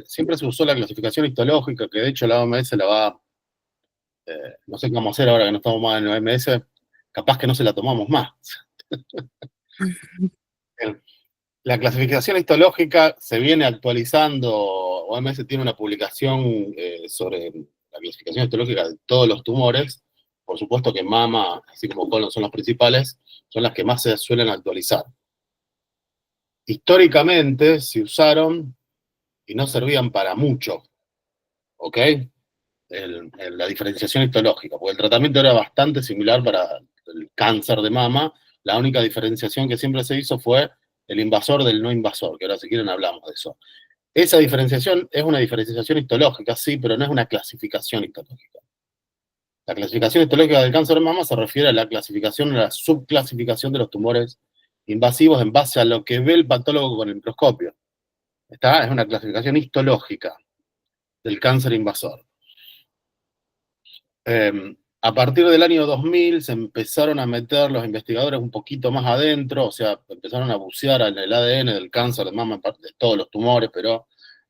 Siempre se usó la clasificación histológica, que de hecho la OMS la va, no sé qué vamos a hacer ahora que no estamos más en la OMS, capaz que no se la tomamos más. La clasificación histológica se viene actualizando, OMS tiene una publicación sobre la clasificación histológica de todos los tumores, por supuesto que mama, así como colon son los principales, son las que más se suelen actualizar. Históricamente se usaron y no servían para mucho, ¿ok? La diferenciación histológica, porque el tratamiento era bastante similar para el cáncer de mama, la única diferenciación que siempre se hizo fue el invasor del no invasor, que ahora si quieren hablamos de eso. Esa diferenciación es una diferenciación histológica, sí, pero no es una clasificación histológica. La clasificación histológica del cáncer de mama se refiere a la clasificación, a la subclasificación de los tumores invasivos en base a lo que ve el patólogo con el microscopio. Esta es una clasificación histológica del cáncer invasor. A partir del año 2000 se empezaron a meter los investigadores un poquito más adentro, o sea, empezaron a bucear en el ADN del cáncer de mama, de todos los tumores, pero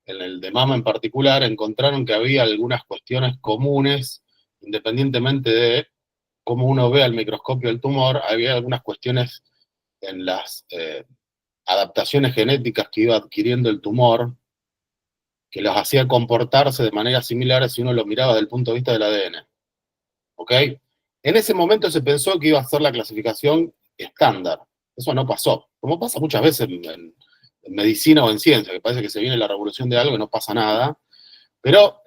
en el de mama en particular encontraron que había algunas cuestiones comunes, independientemente de cómo uno ve al microscopio el tumor, había algunas cuestiones en las adaptaciones genéticas que iba adquiriendo el tumor, que los hacía comportarse de manera similar si uno lo miraba desde el punto de vista del ADN. ¿Ok? En ese momento se pensó que iba a ser la clasificación estándar. Eso no pasó. Como pasa muchas veces en medicina o en ciencia, que parece que se viene la revolución de algo y no pasa nada. Pero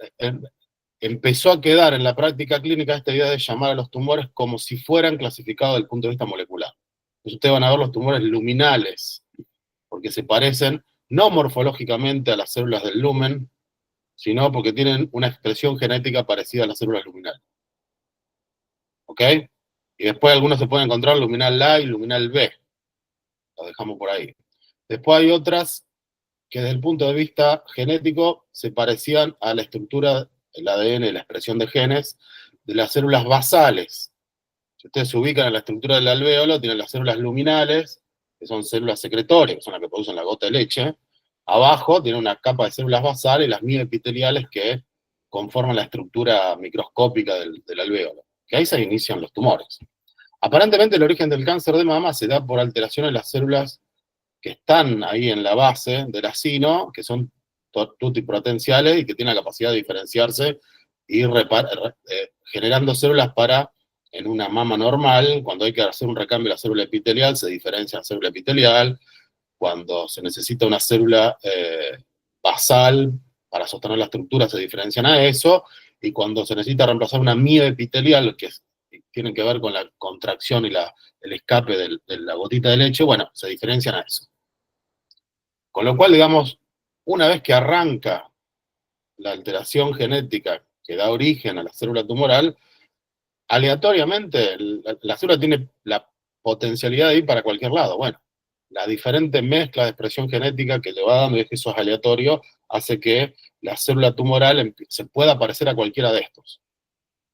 empezó a quedar en la práctica clínica esta idea de llamar a los tumores como si fueran clasificados desde el punto de vista molecular. Entonces ustedes van a ver los tumores luminales, porque se parecen no morfológicamente a las células del lumen, sino porque tienen una expresión genética parecida a las células luminales. ¿Ok? Y después algunos se pueden encontrar luminal A y luminal B. Lo dejamos por ahí. Después hay otras que desde el punto de vista genético se parecían a la estructura, el ADN, la expresión de genes, de las células basales. Si ustedes se ubican en la estructura del alvéolo, tienen las células luminales, que son células secretorias, que son las que producen la gota de leche. Abajo tiene una capa de células basales, las mioepiteliales, que conforman la estructura microscópica del alvéolo. Que ahí se inician los tumores. Aparentemente el origen del cáncer de mama se da por alteraciones en las células que están ahí en la base del acino, que son tutipotenciales y que tienen la capacidad de diferenciarse y generando células para, en una mama normal, cuando hay que hacer un recambio de la célula epitelial, se diferencia la célula epitelial. Cuando se necesita una célula basal para sostener la estructura, se diferencian a eso, y cuando se necesita reemplazar una mioepitelial, que tiene que ver con la contracción y el escape de la gotita de leche, bueno, se diferencian a eso. Con lo cual, digamos, una vez que arranca la alteración genética que da origen a la célula tumoral, aleatoriamente la célula tiene la potencialidad de ir para cualquier lado. Bueno, la diferente mezcla de expresión genética que le va dando, y es que eso es aleatorio, hace que la célula tumoral se pueda parecer a cualquiera de estos.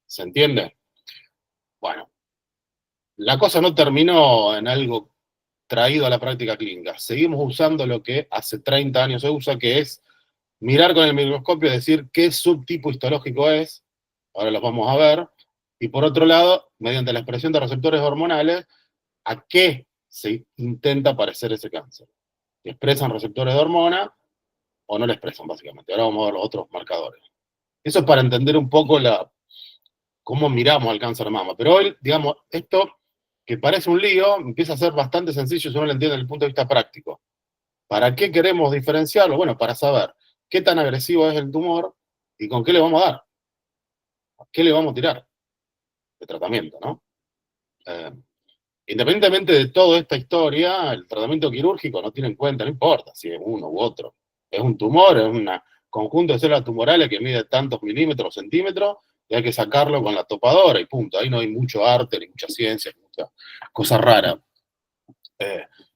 ¿Se entiende? Bueno, la cosa no terminó en algo traído a la práctica clínica. Seguimos usando lo que hace 30 años se usa, que es mirar con el microscopio y decir qué subtipo histológico es, ahora los vamos a ver, y por otro lado, mediante la expresión de receptores hormonales, a qué se intenta parecer ese cáncer. ¿Expresan receptores de hormona o no le expresan, básicamente? Ahora vamos a ver los otros marcadores. Eso es para entender un poco cómo miramos al cáncer de mama. Pero hoy, digamos, esto que parece un lío, empieza a ser bastante sencillo si uno lo entiende desde el punto de vista práctico. ¿Para qué queremos diferenciarlo? Bueno, para saber qué tan agresivo es el tumor y con qué le vamos a dar. ¿A qué le vamos a tirar de tratamiento, no? Independientemente de toda esta historia, el tratamiento quirúrgico no tiene en cuenta, no importa si es uno u otro. Es un tumor, es un conjunto de células tumorales que mide tantos milímetros o centímetros, y hay que sacarlo con la topadora y punto. Ahí no hay mucho arte, ni mucha ciencia, ni mucha cosa rara.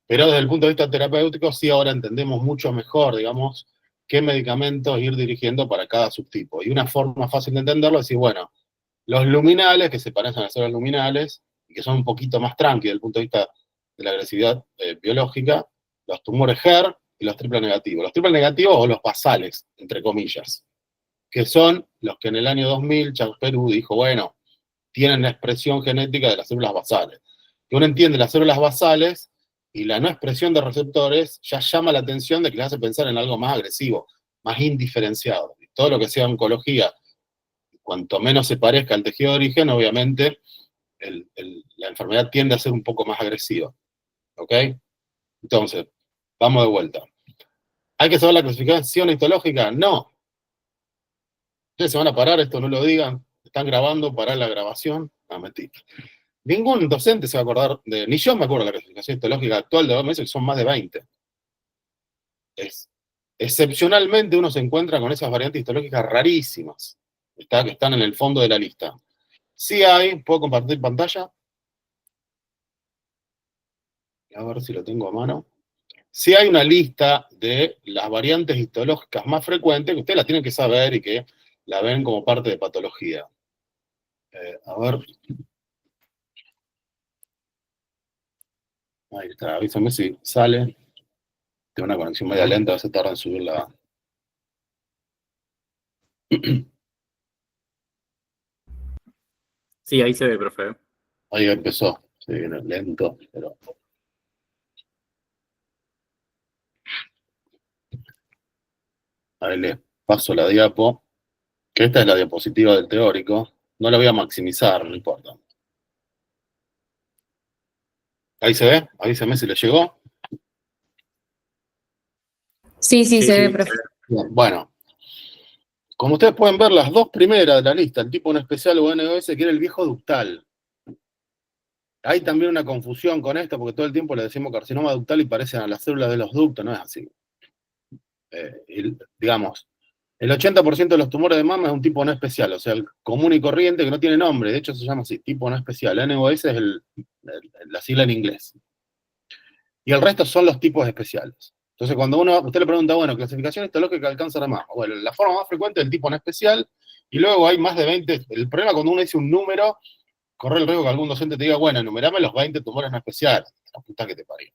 Pero desde el punto de vista terapéutico, sí ahora entendemos mucho mejor, digamos, qué medicamentos ir dirigiendo para cada subtipo. Y una forma fácil de entenderlo es decir, bueno, los luminales, que se parecen a las células luminales, y que son un poquito más tranqui desde el punto de vista de la agresividad biológica, los tumores HER, y los triples negativos. Los triples negativos o los basales, entre comillas, que son los que en el año 2000 Charles Perú dijo, bueno, tienen la expresión genética de las células basales. Que uno entiende las células basales y la no expresión de receptores ya llama la atención de que le hace pensar en algo más agresivo, más indiferenciado. Y todo lo que sea oncología, cuanto menos se parezca al tejido de origen, obviamente la enfermedad tiende a ser un poco más agresiva. ¿Ok? Entonces, vamos de vuelta. ¿Hay que saber la clasificación histológica? No. Ustedes se van a parar, esto no lo digan. Están grabando, parar la grabación. No, mentira. Ningún docente se va a acordar ni yo me acuerdo de la clasificación histológica actual de OMS, que son más de 20. Excepcionalmente uno se encuentra con esas variantes histológicas rarísimas, que están en el fondo de la lista. Sí hay, ¿puedo compartir pantalla? A ver si lo tengo a mano. Sí hay una lista de las variantes histológicas más frecuentes, que ustedes la tienen que saber y que la ven como parte de patología. A ver. Ahí está, avísame si sale. Tengo una conexión media lenta, a veces tarda en subir la... Sí, ahí se ve, profe. Ahí empezó. Se viene lento, pero... Ahí les paso la diapo. Que esta es la diapositiva del teórico. No la voy a maximizar, no importa. Ahí se ve, avísame si le llegó. Sí, sí, se ve, profe. Bien, bueno, como ustedes pueden ver, las dos primeras de la lista, el tipo no especial o NOS, que era el viejo ductal. Hay también una confusión con esto, porque todo el tiempo le decimos carcinoma ductal y parecen a las células de los ductos, no es así. Digamos, el 80% de los tumores de mama es un tipo no especial, o sea, el común y corriente que no tiene nombre, de hecho se llama así, tipo no especial. NOS es la sigla en inglés. Y el resto son los tipos especiales. Entonces, cuando usted le pregunta, bueno, clasificación histológica del cáncer de mama, bueno, la forma más frecuente es el tipo no especial, y luego hay más de 20. El problema cuando uno dice un número, corre el riesgo que algún docente te diga, bueno, enumerame los 20 tumores no especiales. La puta que te parió.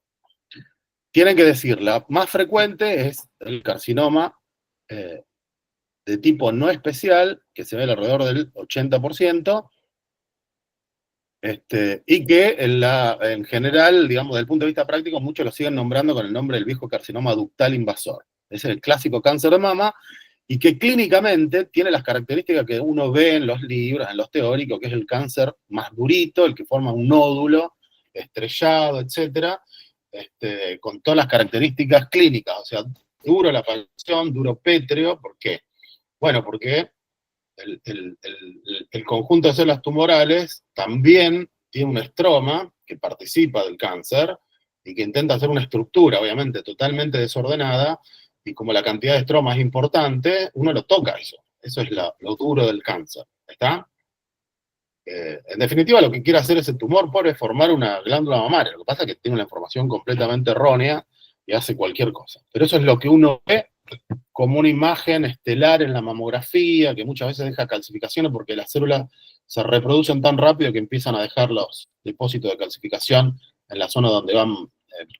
Tienen que decir, la más frecuente es el carcinoma de tipo no especial, que se ve alrededor del 80%, y que en general, digamos, desde el punto de vista práctico, muchos lo siguen nombrando con el nombre del viejo carcinoma ductal invasor. Ese es el clásico cáncer de mama, y que clínicamente tiene las características que uno ve en los libros, en los teóricos, que es el cáncer más durito, el que forma un nódulo estrellado, etcétera, con todas las características clínicas, o sea, duro la palpación, duro pétreo. ¿Por qué? Bueno, porque el conjunto de células tumorales también tiene un estroma que participa del cáncer y que intenta hacer una estructura, obviamente, totalmente desordenada, y como la cantidad de estroma es importante, uno lo toca eso. Eso es lo duro del cáncer. ¿Está? En definitiva, lo que quiere hacer ese tumor es formar una glándula mamaria. Lo que pasa es que tiene una información completamente errónea y hace cualquier cosa. Pero eso es lo que uno ve como una imagen estelar en la mamografía, que muchas veces deja calcificaciones porque las células se reproducen tan rápido que empiezan a dejar los depósitos de calcificación en la zona donde van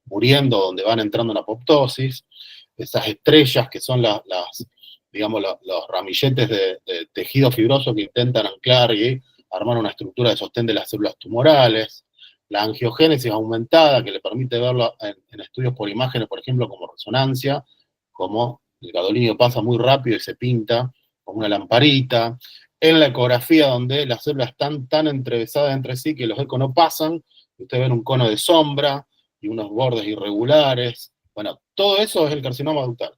muriendo, donde van entrando en apoptosis. Esas estrellas que son digamos, los ramilletes de tejido fibroso que intentan anclar y armar una estructura de sostén de las células tumorales. La angiogénesis aumentada, que le permite verlo en estudios por imágenes, por ejemplo, como resonancia, como el gadolinio pasa muy rápido y se pinta como una lamparita. En la ecografía, donde las células están tan entrevesadas entre sí que los ecos no pasan, ustedes ven un cono de sombra y unos bordes irregulares. Bueno, todo eso es el carcinoma ductal,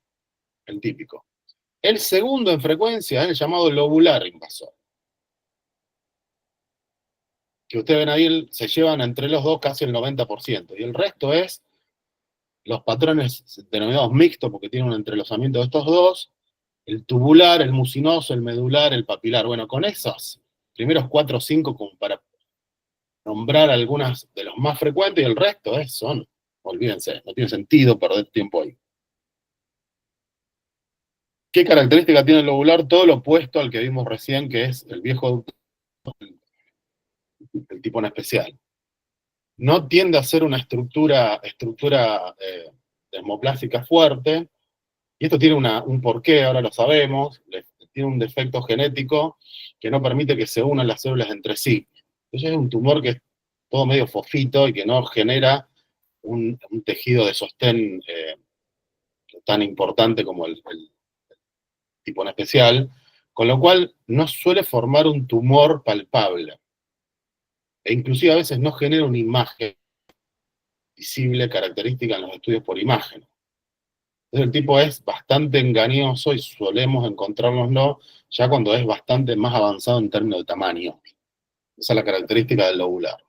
el típico. El segundo en frecuencia es el llamado lobular invasor, que ustedes ven ahí, se llevan entre los dos casi el 90%, y el resto es los patrones denominados mixtos, porque tienen un entrelazamiento de estos dos, el tubular, el mucinoso, el medular, el papilar. Bueno, con esos primeros 4 o 5 como para nombrar algunas de los más frecuentes, y el resto olvídense, no tiene sentido perder tiempo ahí. ¿Qué característica tiene el lobular? Todo lo opuesto al que vimos recién, que es el viejo, el tipo en especial. No tiende a ser una estructura desmoplástica fuerte, y esto tiene un porqué, ahora lo sabemos, tiene un defecto genético que no permite que se unan las células entre sí. Entonces es un tumor que es todo medio fofito y que no genera un tejido de sostén tan importante como el tipo en especial, con lo cual no suele formar un tumor palpable. E inclusive a veces no genera una imagen visible característica en los estudios por imagen. Entonces el tipo es bastante engañoso y solemos encontrárnoslo ya cuando es bastante más avanzado en términos de tamaño. Esa es la característica del lobular.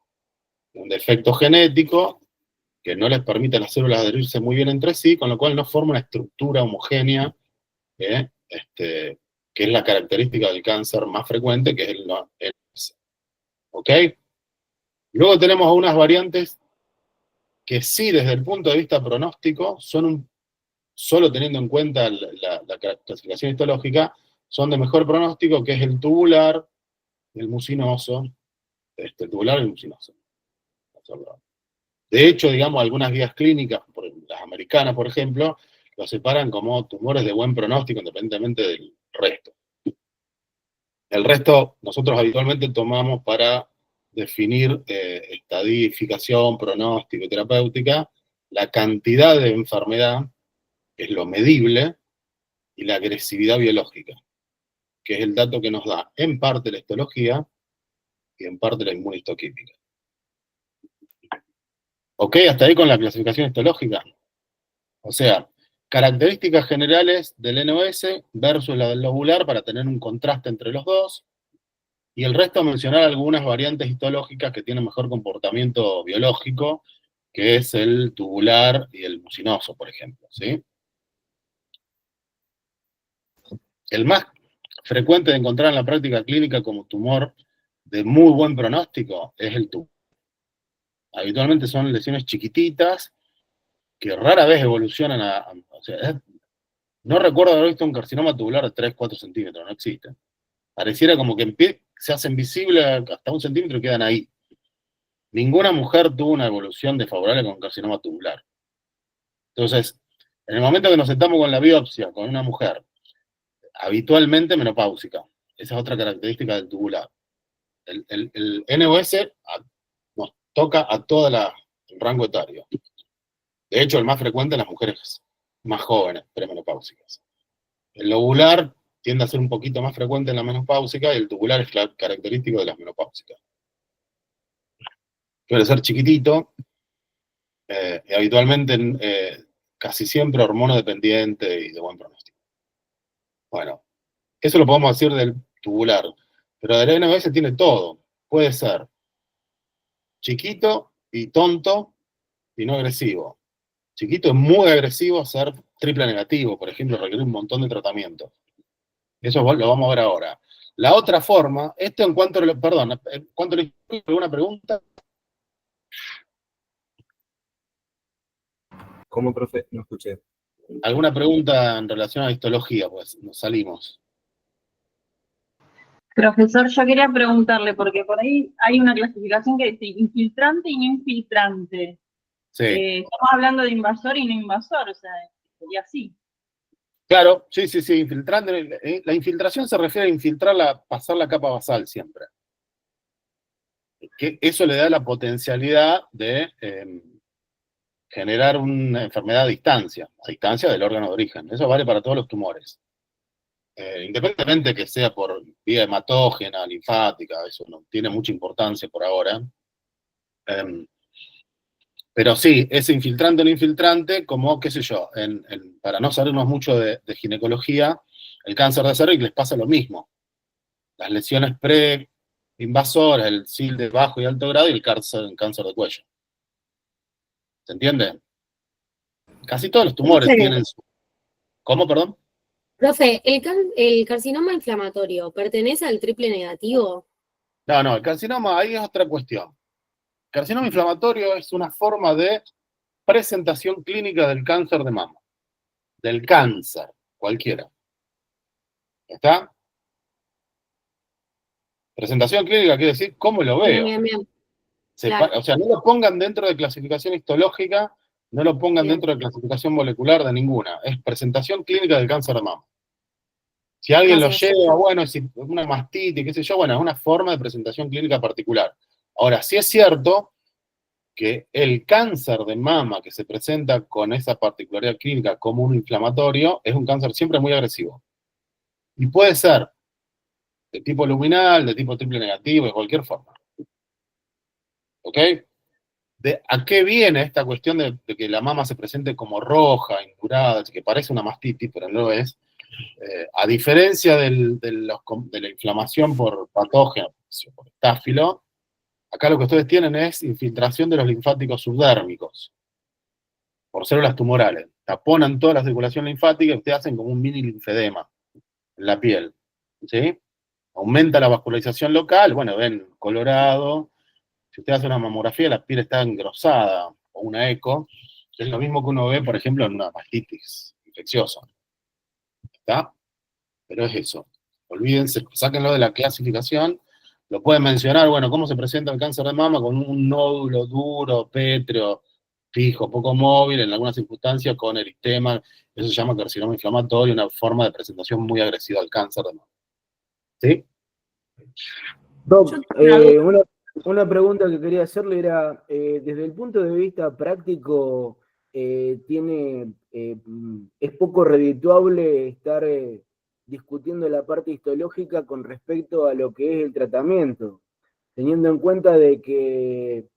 Un defecto genético que no les permite a las células adherirse muy bien entre sí, con lo cual no forma una estructura homogénea, que es la característica del cáncer más frecuente, que es el NS. ¿Ok? Luego tenemos unas variantes que sí, desde el punto de vista pronóstico, solo teniendo en cuenta la clasificación histológica, son de mejor pronóstico, que es el tubular, el mucinoso, el tubular y el mucinoso. De hecho, digamos, algunas guías clínicas, las americanas, por ejemplo, lo separan como tumores de buen pronóstico, independientemente del resto. El resto nosotros habitualmente tomamos para definir estadificación, pronóstico y terapéutica, la cantidad de enfermedad, que es lo medible, y la agresividad biológica, que es el dato que nos da en parte la histología y en parte la inmunistoquímica. ¿Ok? Hasta ahí con la clasificación histológica. O sea, características generales del NOS versus la del lobular para tener un contraste entre los dos, y el resto mencionar algunas variantes histológicas que tienen mejor comportamiento biológico, que es el tubular y el mucinoso, por ejemplo, ¿sí? El más frecuente de encontrar en la práctica clínica como tumor de muy buen pronóstico es el tubular. Habitualmente son lesiones chiquititas que rara vez evolucionan o sea, no recuerdo haber visto un carcinoma tubular de 3-4 centímetros, no existe. Pareciera como que se hacen visibles hasta 1 centímetro y quedan ahí. Ninguna mujer tuvo una evolución desfavorable con carcinoma tubular. Entonces, en el momento que nos sentamos con la biopsia con una mujer, habitualmente menopáusica, esa es otra característica del tubular. El NOS nos toca a todo el rango etario. De hecho, el más frecuente en las mujeres más jóvenes, premenopáusicas. El lobular tiende a ser un poquito más frecuente en la menopáusica y el tubular es característico de las menopáusicas. Suele ser chiquitito, y habitualmente casi siempre hormonodependiente y de buen pronóstico. Bueno, eso lo podemos decir del tubular, pero del NOS tiene todo. Puede ser chiquito y tonto y no agresivo. Chiquito es muy agresivo, ser triple negativo, por ejemplo, requiere un montón de tratamiento. Eso lo vamos a ver ahora. La otra forma, esto en cuanto a, perdón, en cuanto a alguna pregunta. ¿Cómo, profe? No escuché. ¿Alguna pregunta en relación a la histología? Pues nos salimos. Profesor, yo quería preguntarle, porque por ahí hay una clasificación que dice infiltrante y no infiltrante. Sí. Estamos hablando de invasor y no invasor, o sea, sería así. Claro, sí, infiltrante. La infiltración se refiere a pasar la capa basal siempre. Que eso le da la potencialidad de generar una enfermedad a distancia del órgano de origen. Eso vale para todos los tumores. Independientemente que sea por vía hematógena, linfática, eso no tiene mucha importancia por ahora. Pero sí, es infiltrante o no infiltrante, como, qué sé yo, para no salirnos mucho de ginecología, el cáncer de cervix les pasa lo mismo. Las lesiones preinvasoras, el SIL de bajo y alto grado y el cáncer de cuello. ¿Se entiende? Casi todos los tumores tienen su... ¿Cómo, perdón? Profe, ¿el carcinoma inflamatorio pertenece al triple negativo? No, el carcinoma ahí es otra cuestión. El carcinoma inflamatorio es una forma de presentación clínica del cáncer de mama. Del cáncer, cualquiera. ¿Está? Presentación clínica quiere decir cómo lo veo. Bien. Claro. O sea, no lo pongan dentro de clasificación histológica No lo pongan Bien. dentro de clasificación molecular de ninguna. Es presentación clínica del cáncer de mama. Si alguien lo Gracias. lleva, bueno, si una mastitis, qué sé yo, bueno, es una forma de presentación clínica particular. Ahora, sí es cierto que el cáncer de mama que se presenta con esa particularidad clínica como un inflamatorio es un cáncer siempre muy agresivo. Y puede ser de tipo luminal, de tipo triple negativo, de cualquier forma. ¿Ok? ¿A qué viene esta cuestión de que la mama se presente como roja, indurada, que parece una mastitis, pero no lo es? A diferencia de la inflamación por patógeno, por estáfilo, acá lo que ustedes tienen es infiltración de los linfáticos subdérmicos por células tumorales. Taponan toda la circulación linfática y ustedes hacen como un mini linfedema en la piel. ¿Sí? Aumenta la vascularización local, bueno, ven colorado. Si usted hace una mamografía, la piel está engrosada, o una eco, es lo mismo que uno ve, por ejemplo, en una mastitis infecciosa. ¿Está? Pero es eso. Olvídense, sáquenlo de la clasificación. Lo pueden mencionar, bueno, cómo se presenta el cáncer de mama con un nódulo duro, pétreo, fijo, poco móvil, en algunas circunstancias con eritema. Eso se llama carcinoma inflamatorio, una forma de presentación muy agresiva al cáncer de mama. ¿Sí? Doc, Yo tengo una duda. una pregunta que quería hacerle era, desde el punto de vista práctico, es poco redituable estar discutiendo la parte histológica con respecto a lo que es el tratamiento, teniendo en cuenta de que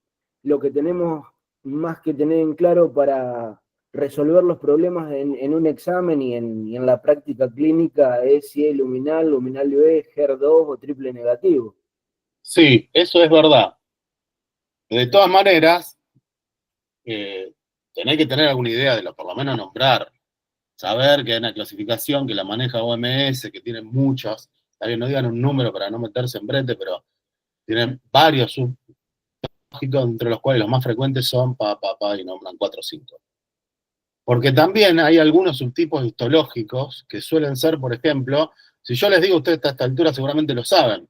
lo que tenemos más que tener en claro para resolver los problemas en un examen y en la práctica clínica es si es luminal, luminal B, HER2 o triple negativo. Sí, eso es verdad. De todas maneras, tenés que tener alguna idea de lo, por lo menos nombrar, saber que hay una clasificación que la maneja OMS, que tiene muchas, está bien, no digan un número para no meterse en brete, pero tienen varios sublógicos, entre los cuales los más frecuentes son y nombran 4 o 5. Porque también hay algunos subtipos histológicos que suelen ser, por ejemplo, si yo les digo a ustedes a esta altura seguramente lo saben,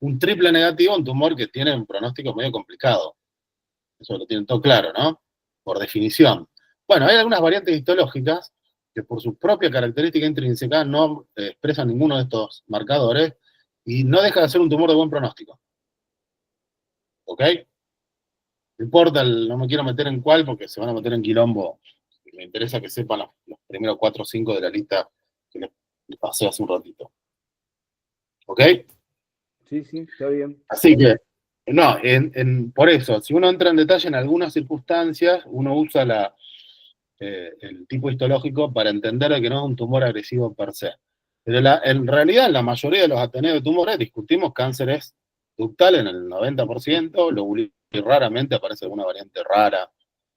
un triple negativo, un tumor que tiene un pronóstico medio complicado. Eso lo tienen todo claro, ¿no? Por definición. Bueno, hay algunas variantes histológicas que por su propia característica intrínseca no expresan ninguno de estos marcadores y no deja de ser un tumor de buen pronóstico. ¿Ok? No importa, no me quiero meter en cuál porque se van a meter en quilombo. Me interesa que sepan los primeros 4 o 5 de la lista que les pasé hace un ratito. ¿Ok? Sí, sí, está bien. Así que, no, por eso, si uno entra en detalle en algunas circunstancias, uno usa el tipo histológico para entender que no es un tumor agresivo per se. Pero en realidad, en la mayoría de los ateneos de tumores, discutimos cánceres ductales en el 90%, y raramente aparece alguna variante rara.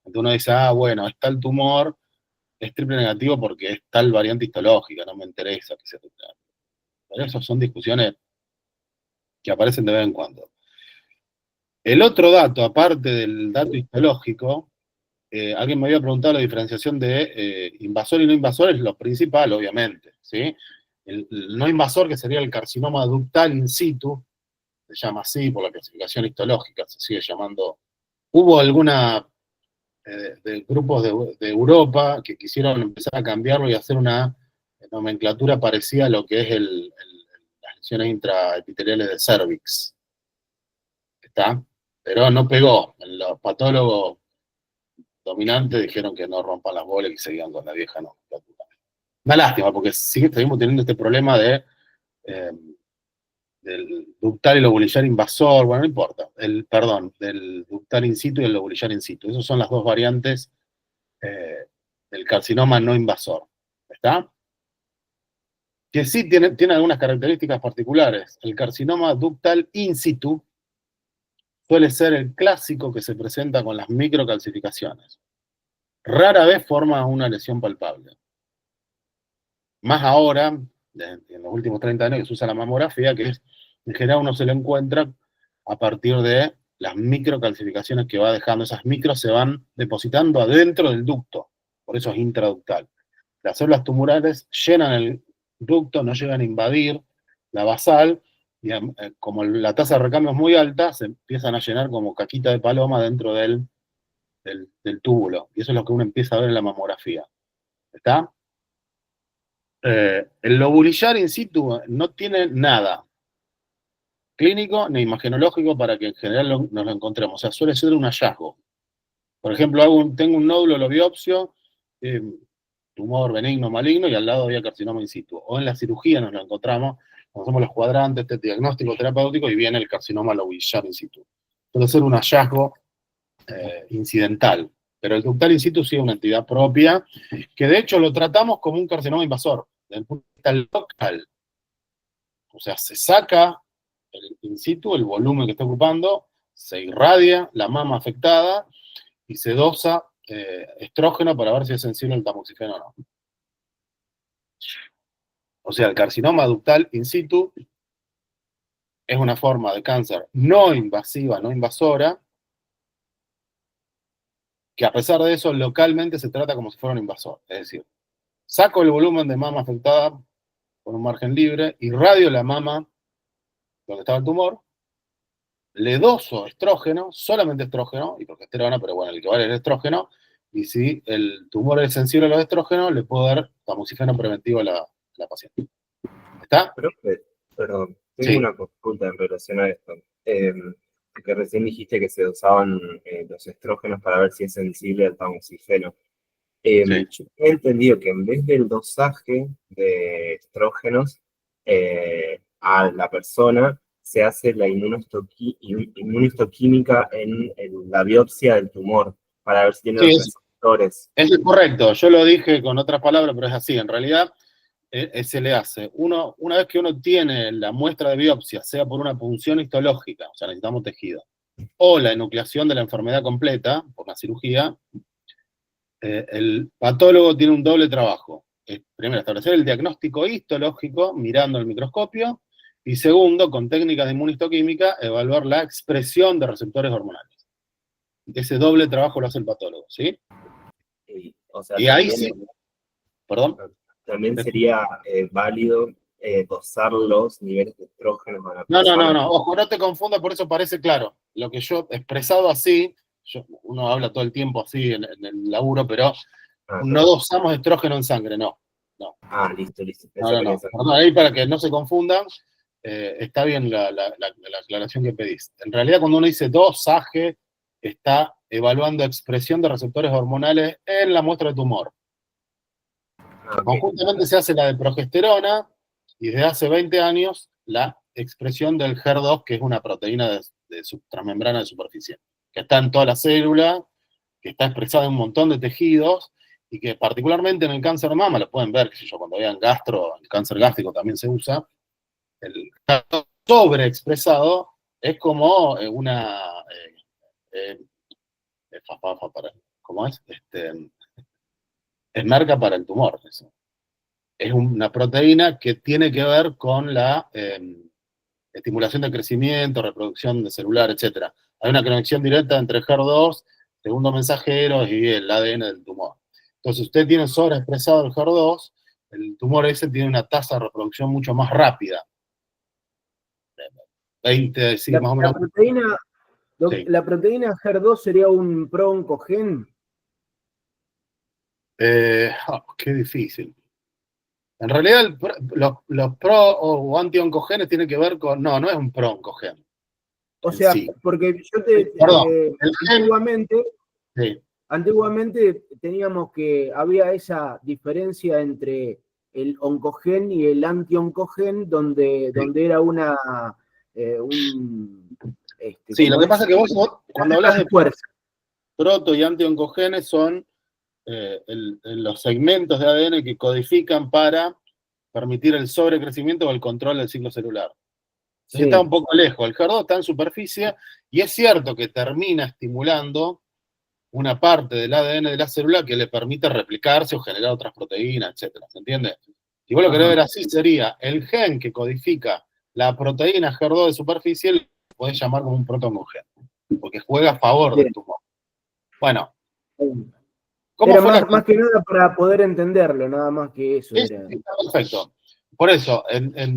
Entonces uno dice, bueno, está el tumor, es triple negativo porque es tal variante histológica, no me interesa que sea triple negativo. Pero esas son discusiones que aparecen de vez en cuando. El otro dato, aparte del dato histológico, alguien me había preguntado la diferenciación de invasor y no invasor, es lo principal, obviamente, ¿sí? El no invasor, que sería el carcinoma ductal in situ, se llama así por la clasificación histológica, se sigue llamando. Hubo alguna de grupos de Europa que quisieron empezar a cambiarlo y hacer una nomenclatura parecida a lo que es las lesiones intraepiteliales de cervix. ¿Está? Pero no pegó. Los patólogos dominantes dijeron que no rompan las bolas y que seguían con la vieja nomenclatura. Una lástima, porque seguimos teniendo este problema eh, del ductal y lobulillar invasor, bueno, no importa, del ductal in situ y el lobulillar in situ. Esas son las dos variantes del carcinoma no invasor. ¿Está? Que sí tiene algunas características particulares. El carcinoma ductal in situ suele ser el clásico que se presenta con las microcalcificaciones. Rara vez forma una lesión palpable. Más ahora, en los últimos 30 años que se usa la mamografía, que es, en general uno se lo encuentra a partir de las microcalcificaciones que va dejando. Esas micros se van depositando adentro del ducto, por eso es intraductal. Las células tumorales llenan el ducto, no llegan a invadir la basal, y como la tasa de recambio es muy alta, se empiezan a llenar como caquita de paloma dentro del del túbulo. Y eso es lo que uno empieza a ver en la mamografía. ¿Está? El lobulillar in situ no tiene nada clínico ni imagenológico para que en general nos lo encontremos. O sea, suele ser un hallazgo. Por ejemplo, tengo un nódulo, lo biopsio, tumor benigno, maligno, y al lado había carcinoma in situ. O en la cirugía nos lo encontramos, cuando hacemos los cuadrantes, este diagnóstico terapéutico, y viene el carcinoma lobulillar in situ. Suele ser un hallazgo incidental. Pero el ductal in situ sí es una entidad propia, que de hecho lo tratamos como un carcinoma invasor, desde el punto de vista local. O sea, se saca el in situ, el volumen que está ocupando, se irradia la mama afectada y se dosa estrógeno para ver si es sensible al tamoxifeno o no. O sea, el carcinoma ductal in situ es una forma de cáncer no invasiva, no invasora, que a pesar de eso localmente se trata como si fuera un invasor. Es decir, saco el volumen de mama afectada con un margen libre, irradio la mama donde estaba el tumor, le doso estrógeno, solamente estrógeno, y progesterona, pero bueno, el que vale es el estrógeno, y si el tumor es sensible a los estrógenos, le puedo dar tamoxifeno preventivo a la paciente. ¿Está? Profe, pero tengo Sí. una consulta en relación a esto. Que recién dijiste que se dosaban los estrógenos para ver si es sensible al tamoxifeno. Sí. Yo he entendido que en vez del dosaje de estrógenos a la persona, se hace la inmunohistoquímica en la biopsia del tumor para ver si tiene Sí, los receptores. Eso es correcto, yo lo dije con otras palabras, pero es así. En realidad, se le hace. Una vez que uno tiene la muestra de biopsia, sea por una punción histológica, o sea, necesitamos tejido, o la enucleación de la enfermedad completa, por una cirugía, el patólogo tiene un doble trabajo. Primero, establecer el diagnóstico histológico mirando el microscopio, y segundo, con técnicas de inmunistoquímica, evaluar la expresión de receptores hormonales. Ese doble trabajo lo hace el patólogo, ¿sí? O sea, Y ahí sí, perdón. también sería válido dosar los niveles de estrógenos a la persona. No, ojo, no te confundas, por eso parece claro. Lo que yo he expresado así, uno habla todo el tiempo así en el laburo, pero no dosamos estrógeno en sangre, no. Listo. No. Perdón, ahí para que no se confundan, está bien la aclaración que pedís. En realidad, cuando uno dice dosaje, está evaluando expresión de receptores hormonales en la muestra de tumor. Conjuntamente se hace la de progesterona, y desde hace 20 años la expresión del HER2, que es una proteína de transmembrana de superficie, que está en toda la célula, que está expresada en un montón de tejidos, y que particularmente en el cáncer de mama, lo pueden ver, qué sé yo, cuando vean gastro, el cáncer gástrico también se usa, el HER2 sobreexpresado es como una... ¿cómo es? Es marca para el tumor, eso. Es una proteína que tiene que ver con la estimulación de crecimiento, reproducción de celular, etc. Hay una conexión directa entre HER2, segundo mensajero, y el ADN del tumor. Entonces, usted tiene sobreexpresado el HER2, el tumor ese tiene una tasa de reproducción mucho más rápida. 20, sí, más o menos. La proteína HER2 sería un pro-oncogen. Qué difícil. En realidad, los pro o anti-oncogenes tienen que ver con... No es un pro-oncogen. O sea, sí. Porque yo antiguamente teníamos que había esa diferencia entre el oncogen y el anti-oncogen, donde era sí, lo que pasa es que vos cuando hablas de proto y anti-oncogenes son los segmentos de ADN que codifican para permitir el sobrecrecimiento o el control del ciclo celular. Sí. Está un poco lejos. El HER2 está en superficie y es cierto que termina estimulando una parte del ADN de la célula que le permite replicarse o generar otras proteínas, etc. ¿Se entiende? Si vos lo querés ver así, sería el gen que codifica la proteína HER2 de superficie, lo podés llamar como un proto-oncogen, porque juega a favor del tumor. Bueno. Era más que nada para poder entenderlo, nada más que eso. Era. Perfecto. Por eso,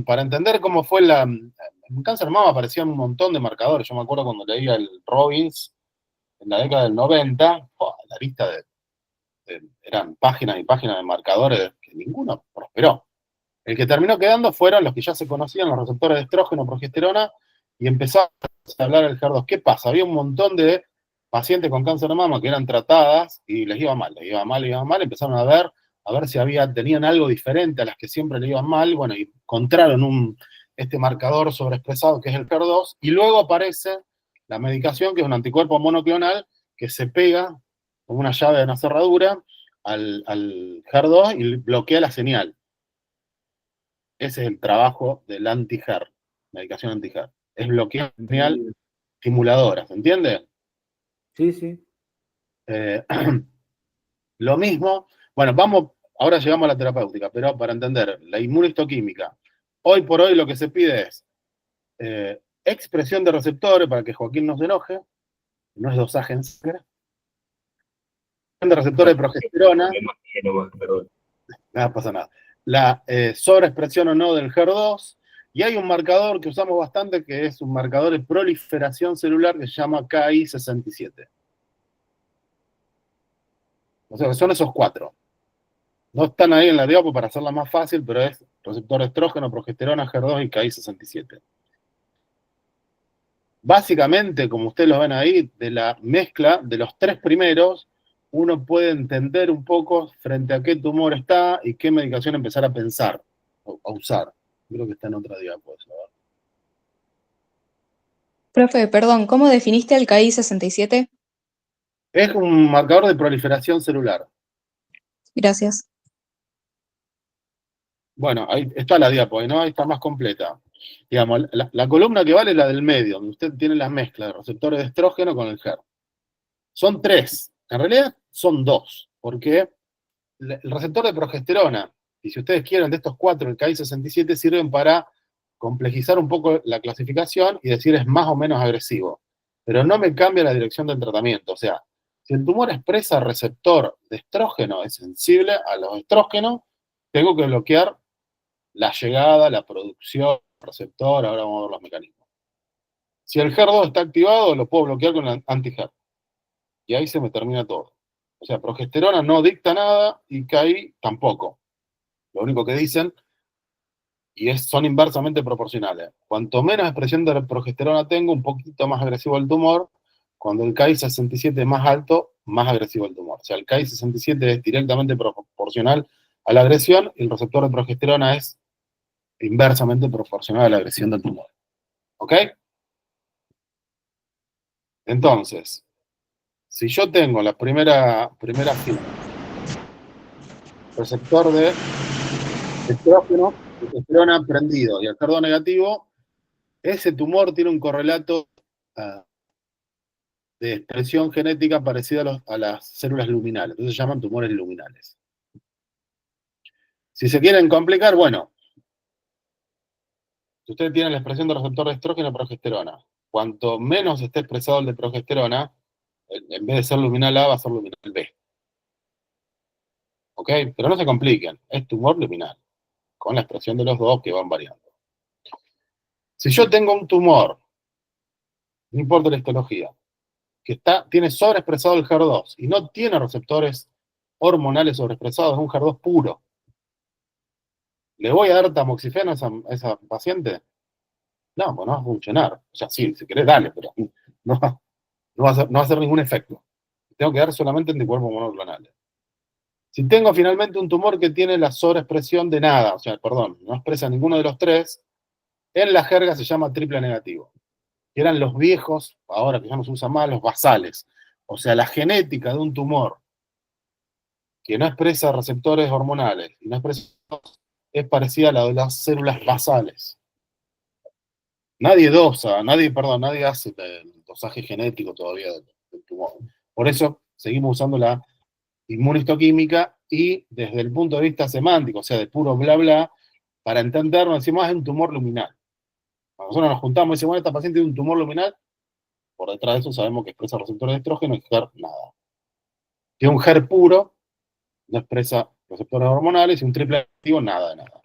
para entender cómo fue en cáncer de mama aparecían un montón de marcadores. Yo me acuerdo cuando leía el Robbins, en la década del 90, la lista eran páginas y páginas de marcadores que ninguno prosperó. El que terminó quedando fueron los que ya se conocían, los receptores de estrógeno, progesterona, y empezó a hablar el HER2. ¿Qué pasa? Había un montón de pacientes con cáncer de mama que eran tratadas y les iba mal, empezaron a ver si tenían algo diferente a las que siempre le iban mal, bueno, y encontraron este marcador sobreexpresado que es el HER2, y luego aparece la medicación, que es un anticuerpo monoclonal, que se pega como una llave de una cerradura al HER2 y bloquea la señal. Ese es el trabajo del anti-HER, medicación anti-HER. Es bloquear la señal estimuladora, ¿se entiende? Sí, sí. Lo mismo, bueno, ahora llegamos a la terapéutica, pero para entender, la inmunistoquímica, hoy por hoy lo que se pide es expresión de receptores, para que Joaquín no se enoje, no es dosaje en sangre, de receptores de progesterona, no pasa nada, la sobreexpresión o no del HER2, y hay un marcador que usamos bastante, que es un marcador de proliferación celular que se llama Ki67. O sea, que son esos 4. No están ahí en la diapo para hacerla más fácil, pero es receptor estrógeno, progesterona, HER2 y Ki67. Básicamente, como ustedes lo ven ahí, de la mezcla de los 3 primeros, uno puede entender un poco frente a qué tumor está y qué medicación empezar a pensar, a usar. Creo que está en otra diapo eso. Profe, perdón, ¿cómo definiste el KI67? Es un marcador de proliferación celular. Gracias. Bueno, ahí está la diapo, ¿no? Ahí está más completa. Digamos, la columna que vale es la del medio, donde usted tiene la mezcla de receptores de estrógeno con el HER. Son 3. En realidad son 2, porque el receptor de progesterona, y si ustedes quieren de estos 4, el Ki67, sirven para complejizar un poco la clasificación y decir es más o menos agresivo. Pero no me cambia la dirección del tratamiento. O sea, si el tumor expresa receptor de estrógeno, es sensible a los estrógenos, tengo que bloquear la llegada, la producción del receptor, ahora vamos a ver los mecanismos. Si el HER2 está activado, lo puedo bloquear con el anti-HER. Y ahí se me termina todo. O sea, progesterona no dicta nada y KI tampoco. Lo único que dicen, y son inversamente proporcionales. Cuanto menos expresión de progesterona tengo, un poquito más agresivo el tumor. Cuando el Ki67 es más alto, más agresivo el tumor. O sea, el Ki67 es directamente proporcional a la agresión y el receptor de progesterona es inversamente proporcional a la agresión del tumor. ¿Ok? Entonces, si yo tengo la primera fila, receptor de estrógeno, progesterona prendido y el HER2 negativo, ese tumor tiene un correlato de expresión genética parecida a las células luminales. Entonces se llaman tumores luminales. Si se quieren complicar, bueno, si ustedes tienen la expresión de receptor de estrógeno y progesterona, cuanto menos esté expresado el de progesterona, en vez de ser luminal A, va a ser luminal B. ¿Ok? Pero no se compliquen, es tumor luminal, con la expresión de los dos que van variando. Si yo tengo un tumor, no importa la histología, que tiene sobreexpresado el HER2 y no tiene receptores hormonales sobreexpresados, es un HER2 puro, ¿le voy a dar tamoxifeno a esa paciente? No, pues no va a funcionar. O sea, sí, si querés, dale, pero no va a hacer ningún efecto. Tengo que dar solamente anticuerpos monoclonales. Si tengo finalmente un tumor que tiene la sobreexpresión de nada, o sea, perdón, no expresa ninguno de los 3, en la jerga se llama triple negativo. Que eran los viejos, ahora que ya no se usan más, los basales. O sea, la genética de un tumor que no expresa receptores hormonales y no expresa, es parecida a la de las células basales. Nadie hace el dosaje genético todavía del tumor. Por eso seguimos usando la inmunistoquímica y desde el punto de vista semántico, o sea, de puro bla bla, para entendernos, decimos, es un tumor luminal. Cuando nosotros nos juntamos y decimos, bueno, esta paciente tiene un tumor luminal, por detrás de eso sabemos que expresa receptores de estrógeno y HER nada. Tiene un HER puro, no expresa receptores hormonales, y un triple negativo, nada de nada.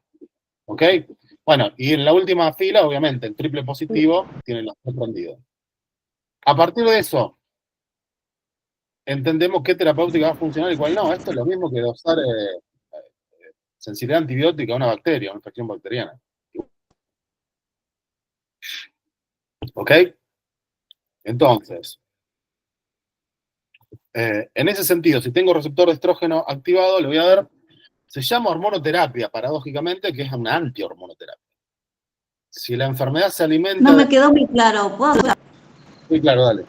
¿Ok? Bueno, y en la última fila, obviamente, el triple positivo tiene los 3 prendidos. A partir de eso, entendemos qué terapéutica va a funcionar y cuál no. Esto es lo mismo que dosar sensibilidad antibiótica a una bacteria, una infección bacteriana. ¿Ok? Entonces, en ese sentido, si tengo receptor de estrógeno activado, le voy a dar, se llama hormonoterapia, paradójicamente, que es una antihormonoterapia. Si la enfermedad se alimenta... No me quedó muy claro. ¿Puedo hablar? Sí, claro, dale.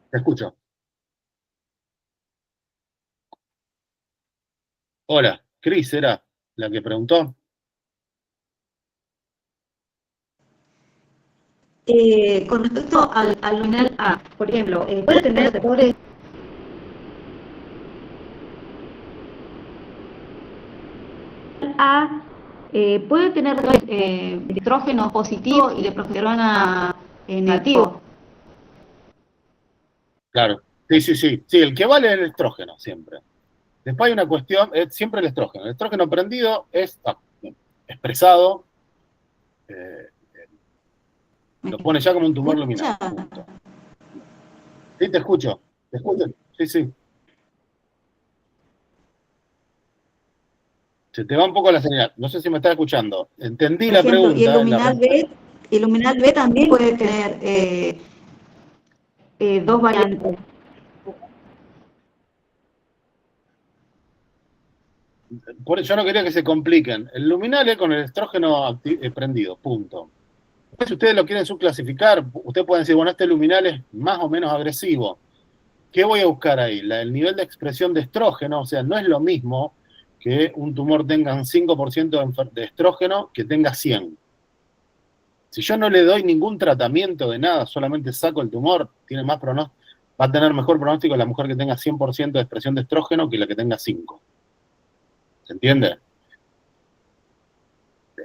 Te escucho. Hola, Cris era la que preguntó. Con respecto al luminal A, por ejemplo, puede tener receptores A, puede tener de estrógeno positivo y de progesterona negativo. Claro, sí, sí, sí. Sí, el que vale es el estrógeno, siempre. Después hay una cuestión, es siempre el estrógeno. El estrógeno prendido es expresado, lo pone ya como un tumor luminal. Punto. Sí, te escucho. Sí, sí. Se te va un poco la señal. No sé si me estás escuchando. Entendí la pregunta. Y el luminal B también puede tener dos variantes. Por eso yo no quería que se compliquen. El luminal es con el estrógeno prendido, punto. Si ustedes lo quieren subclasificar, ustedes pueden decir, bueno, este luminal es más o menos agresivo. ¿Qué voy a buscar ahí? El nivel de expresión de estrógeno, o sea, no es lo mismo que un tumor tenga un 5% de estrógeno que tenga 100. Si yo no le doy ningún tratamiento de nada, solamente saco el tumor, tiene más pronóstico, va a tener mejor pronóstico la mujer que tenga 100% de expresión de estrógeno que la que tenga 5. ¿Se entiende?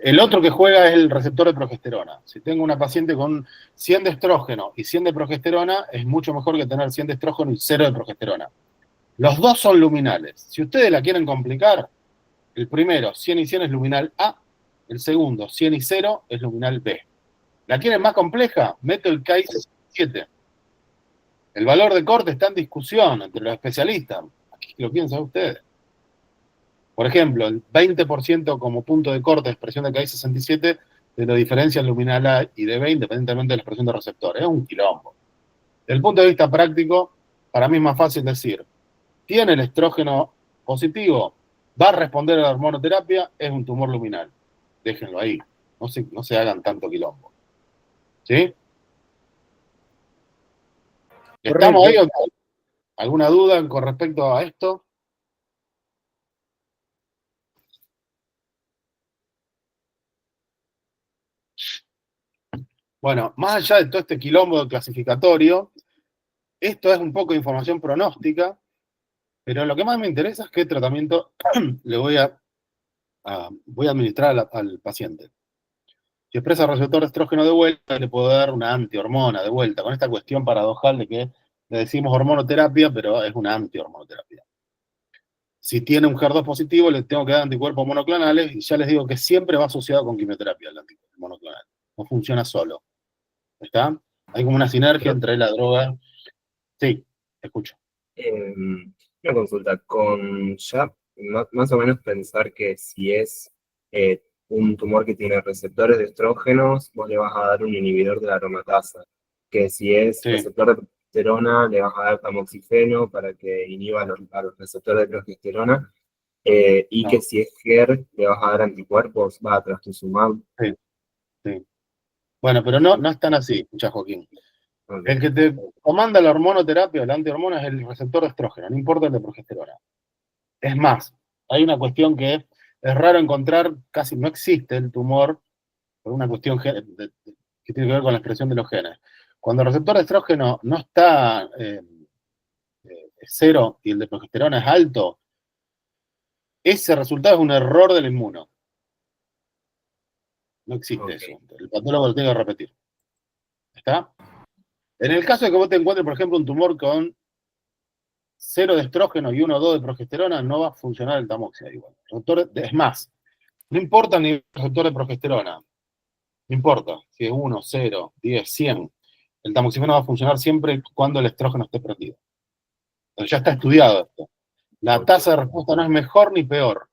El otro que juega es el receptor de progesterona. Si tengo una paciente con 100 de estrógeno y 100 de progesterona, es mucho mejor que tener 100 de estrógeno y 0 de progesterona. Los dos son luminales. Si ustedes la quieren complicar, el primero, 100 y 100 es luminal A, el segundo, 100 y 0 es luminal B. ¿La quieren más compleja? Meto el KI67. El valor de corte está en discusión entre los especialistas. Aquí lo quieren saber ustedes. Por ejemplo, el 20% como punto de corte de expresión de KI67 de la diferencia en luminal A y DB, independientemente de la expresión de receptor. Es un quilombo. Desde el punto de vista práctico, para mí es más fácil decir, tiene el estrógeno positivo, va a responder a la hormonoterapia, es un tumor luminal. Déjenlo ahí. No se hagan tanto quilombo. ¿Sí? ¿Estamos ahí? ¿Alguna duda con respecto a esto? Bueno, más allá de todo este quilombo clasificatorio, esto es un poco de información pronóstica, pero lo que más me interesa es qué tratamiento le voy a administrar al paciente. Si expresa receptor de estrógeno de vuelta, le puedo dar una antihormona de vuelta, con esta cuestión paradojal de que le decimos hormonoterapia, pero es una antihormonoterapia. Si tiene un HER2 positivo, le tengo que dar anticuerpos monoclonales, y ya les digo que siempre va asociado con quimioterapia el anticuerpo monoclonal. No funciona solo. ¿Está? Hay como una sinergia entre la droga. Sí, escucho. Una consulta, con ya más o menos pensar que si es un tumor que tiene receptores de estrógenos, vos le vas a dar un inhibidor de la aromatasa, que si es receptor de progesterona, le vas a dar tamoxifeno para que inhiba a los receptores de progesterona, y que si es HER, le vas a dar anticuerpos, va a trastuzumab. Sí. Bueno, pero no es tan así, escucha, Joaquín. El que te comanda la hormonoterapia o la antihormona es el receptor de estrógeno, no importa el de progesterona. Es más, hay una cuestión que es raro encontrar, casi no existe el tumor, por una cuestión que tiene que ver con la expresión de los genes. Cuando el receptor de estrógeno no está 0 y el de progesterona es alto, ese resultado es un error del inmuno. No existe eso. El patólogo lo tiene que repetir. ¿Está? En el caso de que vos te encuentres, por ejemplo, un tumor con 0 de estrógeno y 1 o 2 de progesterona, no va a funcionar el tamoxia igual. Es más, no importa ni el receptor de progesterona. No importa si es 1, 0, 10, 100. el tamoxifeno va a funcionar siempre cuando el estrógeno esté prendido. Entonces ya está estudiado esto. La tasa de respuesta no es mejor ni peor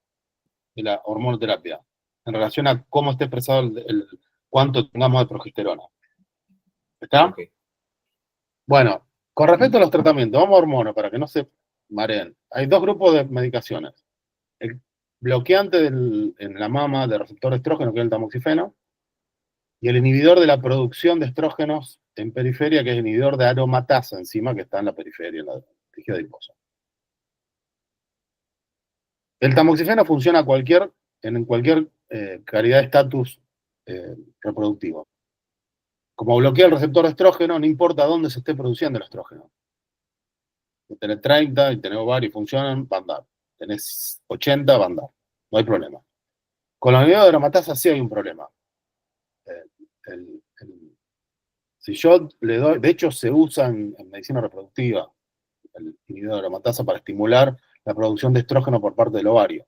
de la hormonoterapia en relación a cómo esté expresado cuánto tengamos de progesterona. ¿Está? Ok. Bueno, con respecto a los tratamientos, vamos a hormonas para que no se mareen. Hay dos grupos de medicaciones. El bloqueante en la mama del receptor de estrógeno, que es el tamoxifeno, y el inhibidor de la producción de estrógenos en periferia, que es el inhibidor de aromatasa enzima, que está en la periferia, en la tejido adiposo. El tamoxifeno funciona en cualquier calidad de estatus reproductivo. Como bloquea el receptor de estrógeno, no importa dónde se esté produciendo el estrógeno. Si tenés 30 y tenés ovarios y funcionan, va a andar. Tenés 80, va a andar. No hay problema. Con los inhibidores de aromatasa sí hay un problema. Si yo le doy, de hecho se usa en medicina reproductiva el inhibidor de aromatasa para estimular la producción de estrógeno por parte del ovario.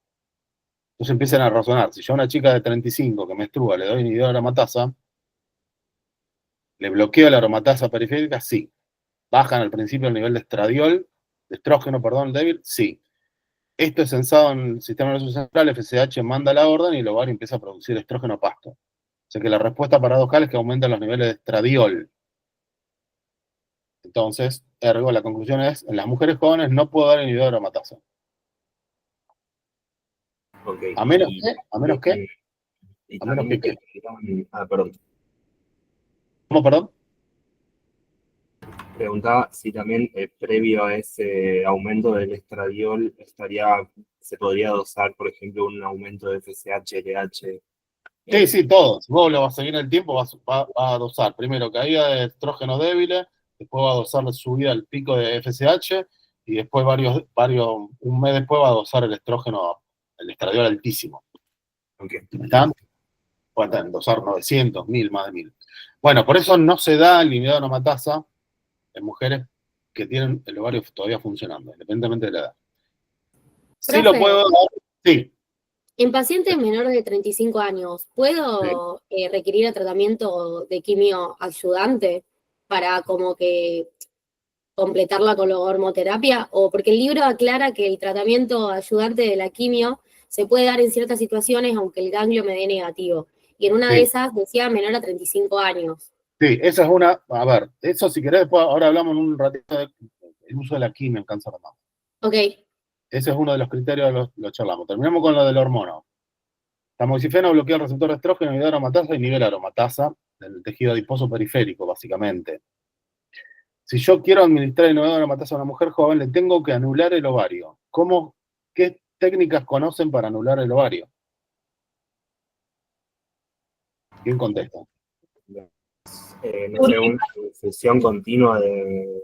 Entonces empiezan a razonar, si yo a una chica de 35 que menstrua le doy inhibidor de aromatasa, ¿le bloqueo la aromatasa periférica? Sí. ¿Bajan al principio el nivel de estradiol, de estrógeno, perdón, débil? Sí. Esto es censado en el sistema nervioso central, FSH manda la orden y el ovario empieza a producir estrógeno pasto. O sea que la respuesta paradojal es que aumentan los niveles de estradiol. Entonces, ergo, la conclusión es, en las mujeres jóvenes no puedo dar inhibidor de aromatasa. Ok. ¿A menos que? Y ¿A menos que? ¿A menos también que qué? perdón. ¿Cómo, perdón? Preguntaba si también previo a ese aumento del estradiol se podría dosar, por ejemplo, un aumento de FSH, LH. Sí, sí, todo. Si vos lo vas a seguir en el tiempo, va a dosar primero caída de estrógenos débiles, después va a dosar la subida al pico de FSH, y después un mes después va a dosar el estrógeno, el estradiol altísimo. Ok. ¿Están? Pueden dosar 900, 1000, más de 1000. Bueno, por eso no se da el inhibidor de aromatasa en mujeres que tienen el ovario todavía funcionando, independientemente de la edad. Sí lo Profe, puedo dar, sí. en pacientes menores de 35 años, ¿puedo requerir el tratamiento de quimio ayudante para como que completarla con la hormoterapia? O porque el libro aclara que el tratamiento ayudante de la quimio se puede dar en ciertas situaciones aunque el ganglio me dé negativo. Y en una de Sí. esas decía menor a 35 años. Sí, esa es una, a ver, eso si querés, después, ahora hablamos en un ratito del uso de la quimio en cáncer de mama. Ok, Ese es uno de los criterios, lo charlamos. Terminamos con lo del hormono. Tamoxifeno bloquea el receptor de estrógeno, inhibe aromatasa y nivel aromatasa del tejido adiposo periférico, básicamente. Si yo quiero administrar el inhibidor de aromatasa a una mujer joven, le tengo que anular el ovario. ¿Qué técnicas conocen para anular el ovario? ¿Quién contesta? No sé, una infusión continua de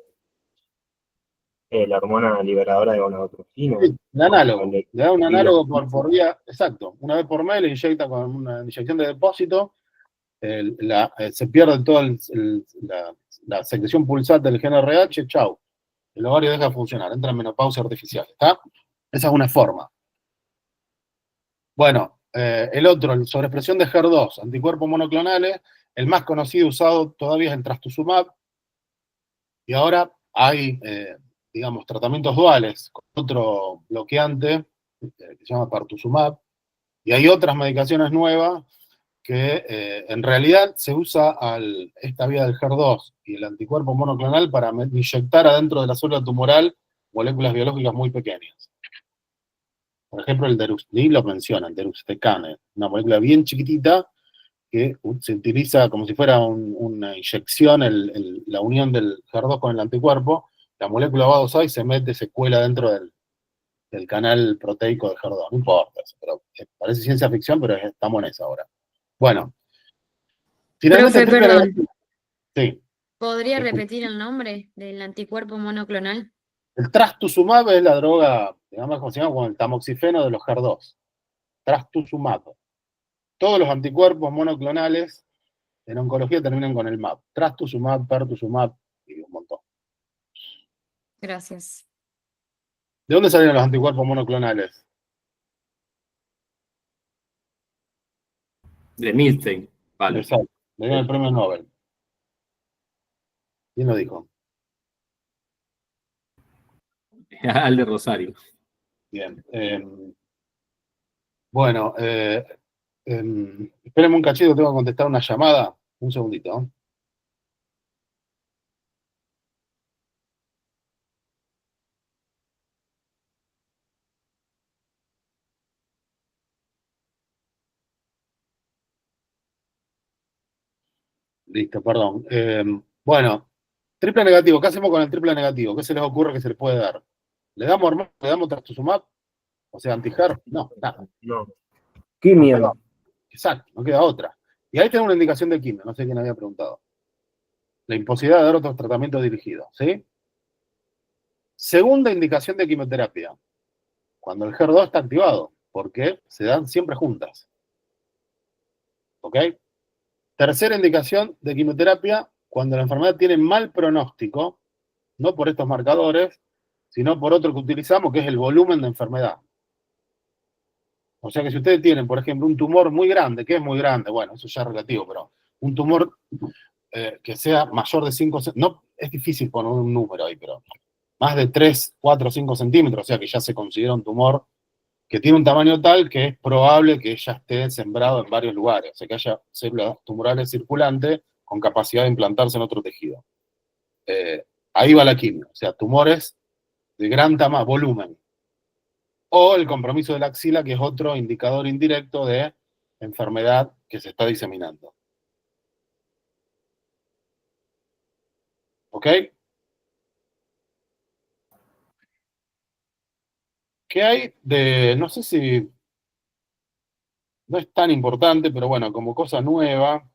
la hormona liberadora de gonadotrofina. Sí, el análogo. Le- Le da un y lo- análogo por vía, exacto. Una vez por mes le inyecta con una inyección de depósito, se pierde toda la secreción pulsante del gen RH, chau. El ovario deja de funcionar, entra en menopausia artificial, ¿está? Esa es una forma. Bueno, el otro, la sobreexpresión de HER2, anticuerpos monoclonales, el más conocido y usado todavía es el trastuzumab, y ahora hay, digamos, tratamientos duales con otro bloqueante, que se llama pertuzumab, y hay otras medicaciones nuevas que en realidad se usa esta vía del HER2 y el anticuerpo monoclonal para inyectar adentro de la célula tumoral moléculas biológicas muy pequeñas. Por ejemplo, el Deruxtecan lo menciona, el Deruxtecan, una molécula bien chiquitita que se utiliza como si fuera una inyección, la unión del HER2 con el anticuerpo, la molécula va dosada y se cuela dentro del canal proteico de HER2. No importa, pero parece ciencia ficción, pero estamos en esa ahora. Bueno, finalmente el Profe, triple perdón, negativo. Sí, ¿podría escucho. repetir el nombre del anticuerpo monoclonal? El trastuzumab es la droga, digamos, como se llama, con el tamoxifeno de los HER2. Trastuzumab. Todos los anticuerpos monoclonales en oncología terminan con el MAP. Trastuzumab, pertuzumab y un montón. Gracias. ¿De dónde salieron los anticuerpos monoclonales? De Milstein, vale. Exacto, le dieron el premio Nobel. ¿Quién lo dijo? Alde Rosario. Bien. Bueno, espérenme un cachito, tengo que contestar una llamada. Un segundito. Listo, perdón. Bueno, triple negativo. ¿Qué hacemos con el triple negativo? ¿Qué se les ocurre que se les puede dar? ¿Le damos hormona? ¿Le damos trastuzumab? O sea, anti-HER. No, nada. No. Quimio. Exacto, no queda otra. Y ahí tengo una indicación de quimio, no sé quién había preguntado. La imposibilidad de dar otros tratamientos dirigidos, ¿sí? Segunda indicación de quimioterapia, cuando el HER2 está activado, porque se dan siempre juntas. ¿Ok? Tercera indicación de quimioterapia, cuando la enfermedad tiene mal pronóstico, no por estos marcadores, sino por otro que utilizamos, que es el volumen de enfermedad. O sea que si ustedes tienen, por ejemplo, un tumor muy grande, que es muy grande, bueno, eso ya es relativo, pero un tumor que sea mayor de 5, no, es difícil poner un número ahí, pero más de 3, 4, 5 centímetros, o sea que ya se considera un tumor que tiene un tamaño tal que es probable que ya esté sembrado en varios lugares, o sea que haya células tumorales circulantes con capacidad de implantarse en otro tejido. Ahí va la quimio, o sea, tumores de gran tamaño, volumen. O el compromiso de la axila, que es otro indicador indirecto de enfermedad que se está diseminando. ¿Ok? ¿Qué hay de, no sé si, no es tan importante, pero bueno, como cosa nueva,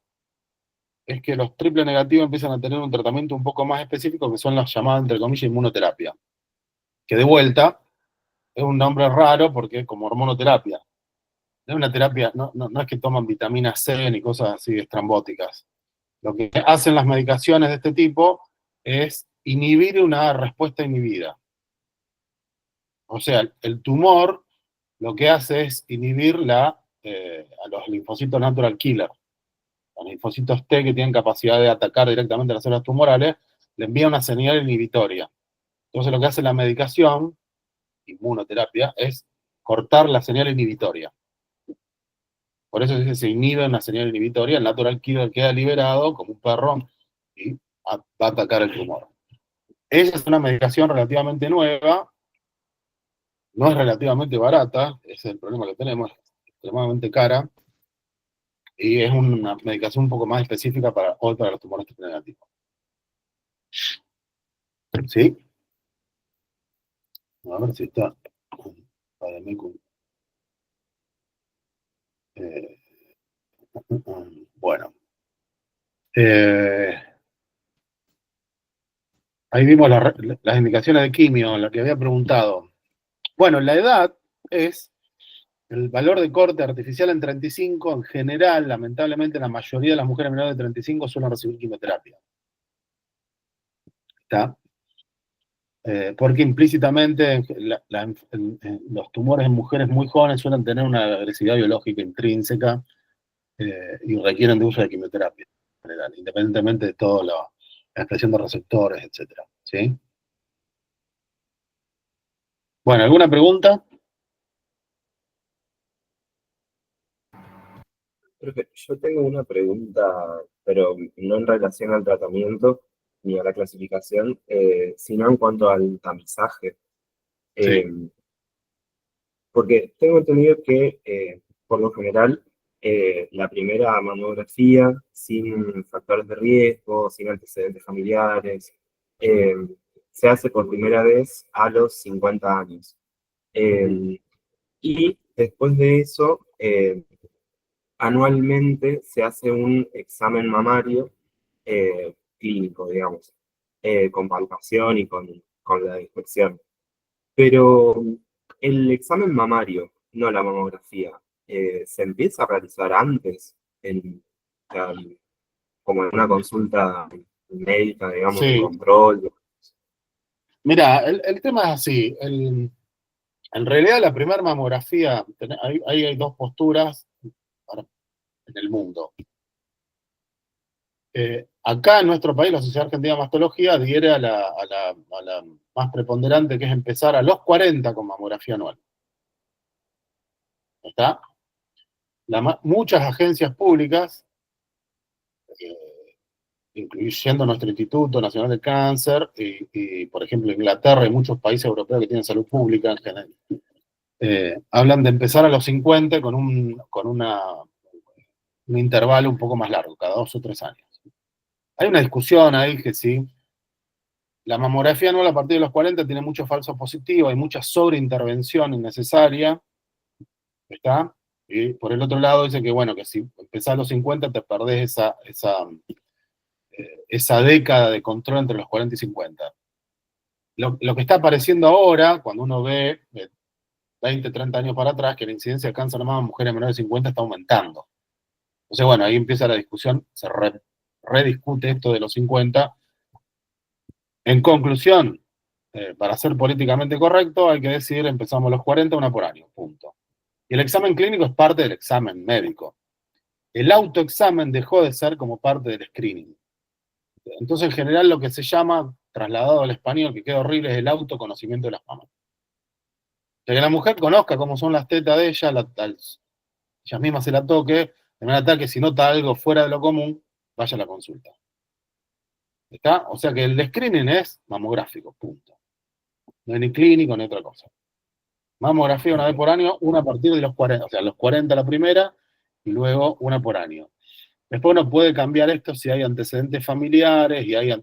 es que los triple negativos empiezan a tener un tratamiento un poco más específico, que son las llamadas, entre comillas, inmunoterapia. Que de vuelta, es un nombre raro porque es como hormonoterapia. No es una terapia, no es que toman vitamina C ni cosas así estrambóticas. Lo que hacen las medicaciones de este tipo es inhibir una respuesta inhibida. O sea, el tumor lo que hace es inhibir a los linfocitos natural killer. Los linfocitos T que tienen capacidad de atacar directamente las células tumorales, le envía una señal inhibitoria. Entonces lo que hace la medicación, inmunoterapia, es cortar la señal inhibitoria. Por eso se inhibe una señal inhibitoria, el natural killer queda liberado como un perro y va a atacar el tumor. Esa es una medicación relativamente nueva, no es relativamente barata, ese es el problema que tenemos, es extremadamente cara, y es una medicación un poco más específica para los tumores triple negativos. ¿Sí? A ver si está. Bueno. Ahí vimos las indicaciones de quimio, la que había preguntado. Bueno, la edad es el valor de corte artificial en 35. En general, lamentablemente, la mayoría de las mujeres menores de 35 suelen recibir quimioterapia. ¿Está? Porque implícitamente los tumores en mujeres muy jóvenes suelen tener una agresividad biológica intrínseca y requieren de uso de quimioterapia en general, independientemente de toda la expresión de receptores, etc. ¿Sí? Bueno, ¿alguna pregunta? Profe, yo tengo una pregunta, pero no en relación al tratamiento ni a la clasificación, sino en cuanto al tamizaje. Eh, Porque tengo entendido que, por lo general, la primera mamografía, sin factores de riesgo, sin antecedentes familiares, eh, se hace por primera vez a los 50 años. Y después de eso, anualmente se hace un examen mamario clínico, digamos, con palpación y con la inspección. Pero el examen mamario, no la mamografía, se empieza a realizar antes, o sea, como en una consulta médica, digamos, de Sí. control. Mira, el tema es así. En realidad, la primera mamografía, ahí hay dos posturas en el mundo. Acá en nuestro país, la Sociedad Argentina de Mastología adhiere a la más preponderante, que es empezar a los 40 con mamografía anual. ¿Está? Muchas agencias públicas, incluyendo nuestro Instituto Nacional de Cáncer, y por ejemplo Inglaterra y muchos países europeos que tienen salud pública en general, hablan de empezar a los 50 con un intervalo un poco más largo, cada 2 o 3 años. Hay una discusión ahí que sí, la mamografía anual a partir de los 40 tiene mucho falso positivo, hay mucha sobreintervención innecesaria, ¿está? Y por el otro lado dice que, bueno, que si empezás a los 50 te perdés esa década de control entre los 40 y 50. Lo que está apareciendo ahora, cuando uno ve 20, 30 años para atrás, que la incidencia de cáncer de mama en mujeres menores de 50 está aumentando. Entonces, bueno, ahí empieza la discusión, se rediscute esto de los 50. En conclusión, para ser políticamente correcto, hay que decir, empezamos a los 40, una por año, punto. Y el examen clínico es parte del examen médico. El autoexamen dejó de ser como parte del screening. Entonces, en general, lo que se llama, trasladado al español, que queda horrible, es el autoconocimiento de las mamas. O sea, que la mujer conozca cómo son las tetas de ella, ella misma se la toque, de manera tal que si nota algo fuera de lo común, vaya a la consulta. ¿Está? O sea que el screening es mamográfico, punto. No es ni clínico ni otra cosa. Mamografía una vez por año, una a partir de los 40, o sea, los 40 la primera, y luego una por año. Después uno puede cambiar esto si hay antecedentes familiares y hay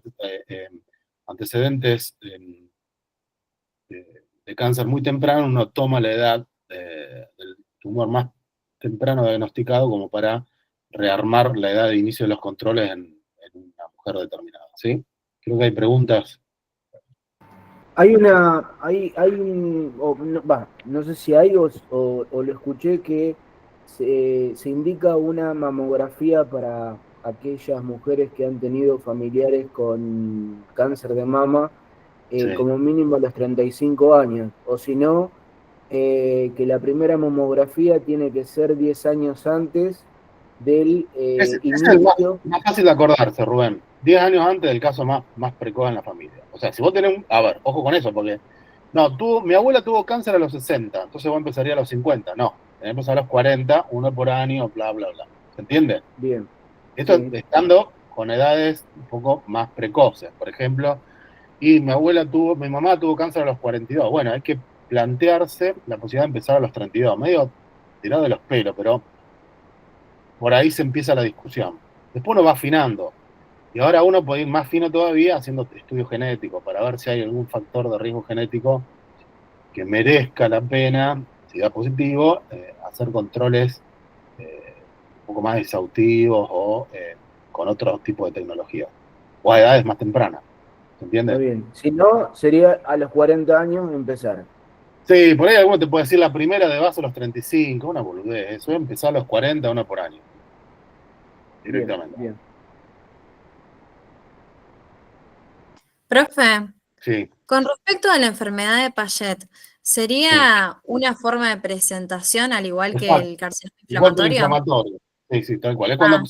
antecedentes de cáncer muy temprano, uno toma la edad del tumor más temprano diagnosticado como para rearmar la edad de inicio de los controles en una mujer determinada, ¿sí? Creo que hay preguntas. No sé si hay o lo escuché que se indica una mamografía para aquellas mujeres que han tenido familiares con cáncer de mama, Sí. como mínimo a los 35 años, o si no, que la primera mamografía tiene que ser 10 años antes del Es el inicio. más fácil de acordarse, Rubén. 10 años antes del caso más precoz en la familia. O sea, si vos tenés a ver, ojo con eso, porque mi abuela tuvo cáncer a los 60, entonces vos empezarías a los 50. No, tenemos a los 40, uno por año, bla, bla, bla. ¿Se entiende? Bien. Esto Sí. estando con edades un poco más precoces. Por ejemplo, mi mamá tuvo cáncer a los 42. Bueno, hay que plantearse la posibilidad de empezar a los 32. Medio tirado de los pelos, pero por ahí se empieza la discusión. Después uno va afinando. Y ahora uno puede ir más fino todavía haciendo estudios genéticos para ver si hay algún factor de riesgo genético que merezca la pena, si da positivo, hacer controles un poco más exhaustivos o con otro tipo de tecnología. O a edades más tempranas. ¿Se entiende? Está bien. Si no, sería a los 40 años empezar. Sí, por ahí alguno te puede decir la primera de base a los 35, una boludez. Eso es empezar a los 40, una por año. Directamente. Bien. Profe, Sí. con respecto a la enfermedad de Payet, ¿sería una forma de presentación al igual que el carcinoma Igual que el inflamatorio? inflamatorio. Sí, tal cual. Es cuando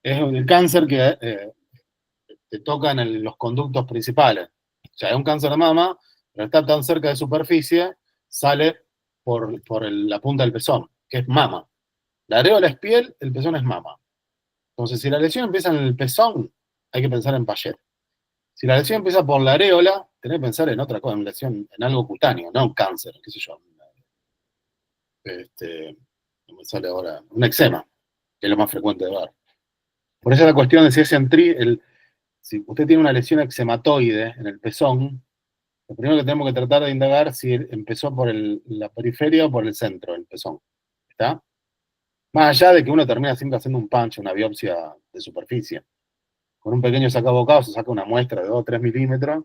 es el cáncer que te tocan en los conductos principales. O sea, es un cáncer de mama, pero está tan cerca de superficie, sale por la punta del pezón, que es mama. La areola es piel, el pezón es mama. Entonces, si la lesión empieza en el pezón, hay que pensar en Payet. Si la lesión empieza por la areola, tenés que pensar en otra cosa, en lesión, en algo cutáneo, no un cáncer, qué sé yo. No me sale ahora, un eczema, que es lo más frecuente de ver. Por eso la cuestión de si es si usted tiene una lesión eczematoide en el pezón, lo primero que tenemos que tratar de indagar es si empezó por la periferia o por el centro del pezón. ¿Está? Más allá de que uno termina siempre haciendo un punch, una biopsia de superficie. Con un pequeño sacabocado se saca una muestra de 2 o 3 milímetros,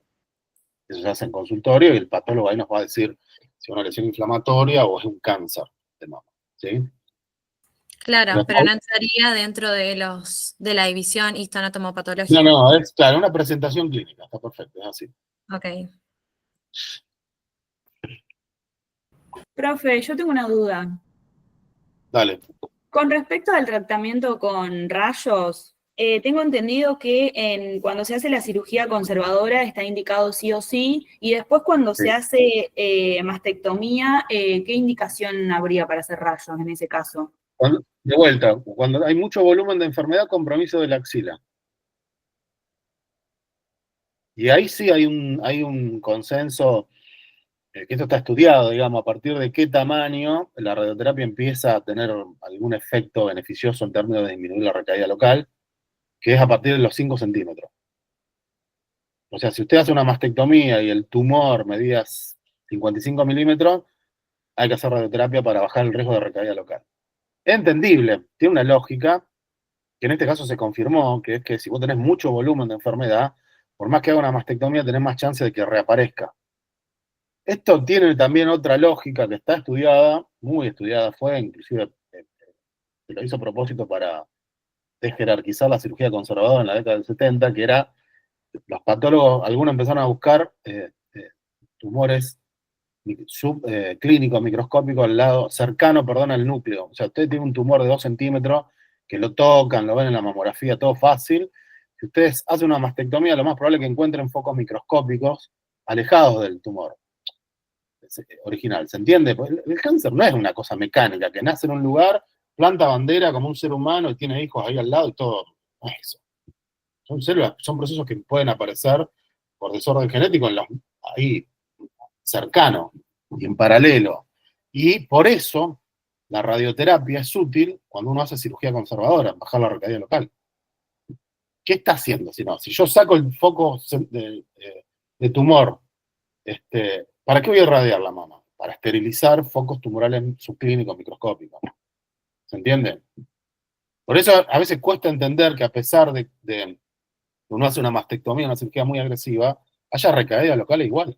eso se hace en consultorio y el patólogo ahí nos va a decir si es una lesión inflamatoria o es un cáncer de mama. ¿Sí? Claro, pero no entraría dentro de la división histoanatomopatológica. No, es claro, una presentación clínica, está perfecto, es así. Ok. Profe, yo tengo una duda. Dale. Con respecto al tratamiento con rayos, tengo entendido que cuando se hace la cirugía conservadora está indicado sí o sí, y después cuando se hace mastectomía, ¿qué indicación habría para hacer rayos en ese caso? De vuelta, cuando hay mucho volumen de enfermedad, compromiso de la axila. Y ahí sí hay un consenso, que esto está estudiado, digamos, a partir de qué tamaño la radioterapia empieza a tener algún efecto beneficioso en términos de disminuir la recaída local, que es a partir de los 5 centímetros. O sea, si usted hace una mastectomía y el tumor medía 55 milímetros, hay que hacer radioterapia para bajar el riesgo de recaída local. Es entendible, tiene una lógica, que en este caso se confirmó, que es que si vos tenés mucho volumen de enfermedad, por más que haga una mastectomía, tenés más chance de que reaparezca. Esto tiene también otra lógica que está estudiada, muy estudiada fue, inclusive se lo hizo a propósito para desjerarquizar la cirugía conservadora en la década del 70, que era, los patólogos, algunos empezaron a buscar tumores subclínicos, microscópicos, al lado, cercano, perdón, al núcleo. O sea, usted tiene un tumor de 2 centímetros, que lo tocan, lo ven en la mamografía, todo fácil. Si ustedes hacen una mastectomía, lo más probable es que encuentren focos microscópicos alejados del tumor original, ¿se entiende? Pues el cáncer no es una cosa mecánica, que nace en un lugar, planta bandera como un ser humano y tiene hijos ahí al lado y todo. No es eso. Son células, son procesos que pueden aparecer por desorden genético ahí cercano y en paralelo. Y por eso la radioterapia es útil cuando uno hace cirugía conservadora, bajar la recaída local. ¿Qué está haciendo? Si yo saco el foco de tumor, ¿para qué voy a irradiar la mama? Para esterilizar focos tumorales subclínicos microscópicos. ¿Se entiende? Por eso a veces cuesta entender que a pesar de que uno hace una mastectomía, una cirugía muy agresiva, haya recaída local igual.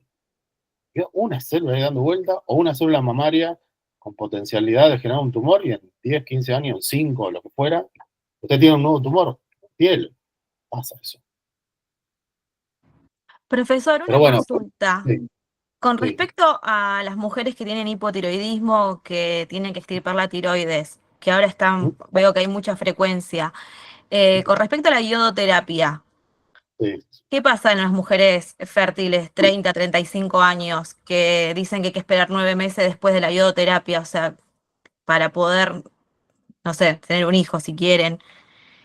Queda una célula ahí dando vuelta, o una célula mamaria con potencialidad de generar un tumor, y en 10, 15 años, en 5, o lo que fuera, usted tiene un nuevo tumor, piel. Pasa eso. Profesor, Pero una bueno, consulta. sí, Con sí. respecto a las mujeres que tienen hipotiroidismo, que tienen que extirpar la tiroides, que ahora veo que hay mucha frecuencia. Con respecto a la iodoterapia, Sí. ¿qué pasa en las mujeres fértiles, 30, 35 años, que dicen que hay que esperar 9 meses después de la iodoterapia, o sea, para poder, no sé, tener un hijo si quieren?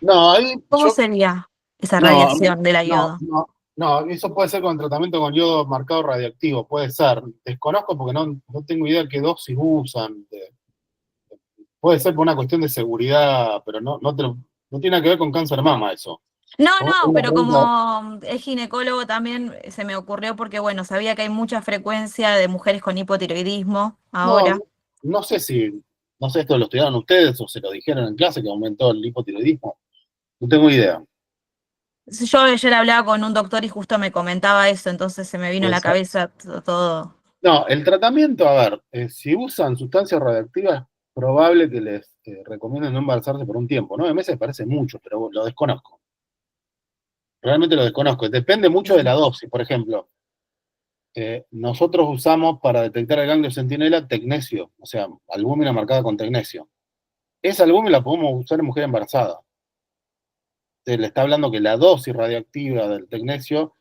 No, ahí ¿Cómo sería esa no, radiación de la no, yodo? no, eso puede ser con tratamiento con yodo marcado radioactivo, puede ser. Desconozco porque no tengo idea qué dosis usan. Puede ser por una cuestión de seguridad, pero no tiene nada que ver con cáncer de mama eso. No, Es no, una pero pregunta. como es ginecólogo también se me ocurrió porque, bueno, sabía que hay mucha frecuencia de mujeres con hipotiroidismo No, ahora. no sé no sé esto lo estudiaron ustedes o se lo dijeron en clase que aumentó el hipotiroidismo. No tengo idea. Yo ayer hablaba con un doctor y justo me comentaba eso, entonces se me vino a Puede la ser. cabeza todo. No, el tratamiento, a ver, si usan sustancias radioactivas, es probable que les recomienden no embarazarse por un tiempo. 9 meses parece mucho, pero lo desconozco. Realmente lo desconozco. Depende mucho de la dosis. Por ejemplo, nosotros usamos para detectar el ganglio centinela tecnesio, o sea, albúmina marcada con tecnesio. Esa albúmina la podemos usar en mujer embarazada. Usted le está hablando que la dosis radioactiva del tecnesio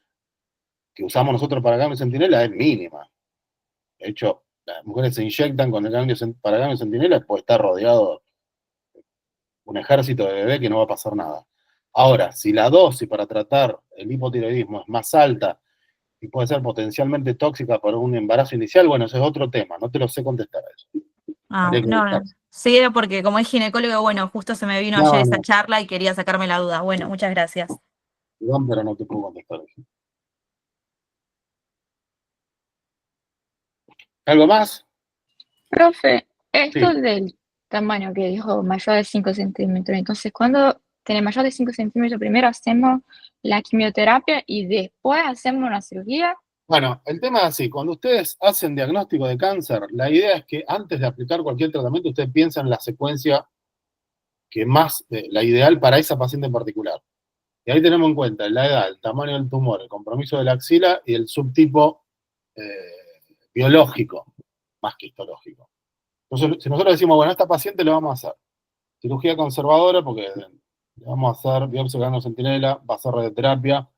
que usamos nosotros para ganglio centinela es mínima. De hecho, las mujeres se inyectan con el para ganglio centinela, puede estar rodeado un ejército de bebés que no va a pasar nada. Ahora, si la dosis para tratar el hipotiroidismo es más alta y puede ser potencialmente tóxica para un embarazo inicial, bueno, ese es otro tema, no te lo sé contestar a eso. Habría que No, buscar. sí, era porque como es ginecólogo, bueno, justo se me vino ayer No, esa no, charla y quería sacarme la duda. Bueno, muchas gracias. perdón, pero no te puedo contestar eso. ¿Algo más? Profe, esto Sí. del tamaño que dijo mayor de 5 centímetros, entonces cuando tiene mayor de 5 centímetros, primero hacemos la quimioterapia y después hacemos una cirugía. Bueno, el tema es así, cuando ustedes hacen diagnóstico de cáncer, la idea es que antes de aplicar cualquier tratamiento, ustedes piensan en la secuencia que más, la ideal para esa paciente en particular. Y ahí tenemos en cuenta la edad, el tamaño del tumor, el compromiso de la axila y el subtipo biológico, más que histológico. Entonces, si nosotros decimos, bueno, a esta paciente le vamos a hacer cirugía conservadora porque Le vamos a hacer biopsia de ganglio centinela, va a ser radioterapia,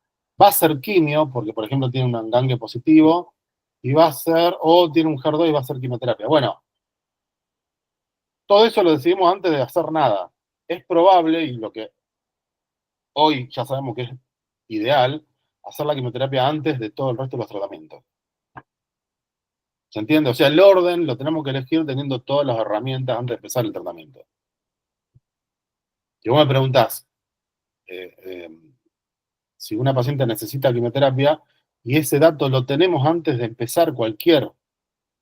va a ser quimio, porque por ejemplo tiene un ganglio positivo, y va a ser, o tiene un HER2 y va a ser quimioterapia. Bueno, todo eso lo decidimos antes de hacer nada. Es probable, y lo que hoy ya sabemos que es ideal, hacer la quimioterapia antes de todo el resto de los tratamientos. ¿Se entiende? O sea, el orden lo tenemos que elegir teniendo todas las herramientas antes de empezar el tratamiento. Si vos me preguntás si una paciente necesita quimioterapia y ese dato lo tenemos antes de empezar cualquier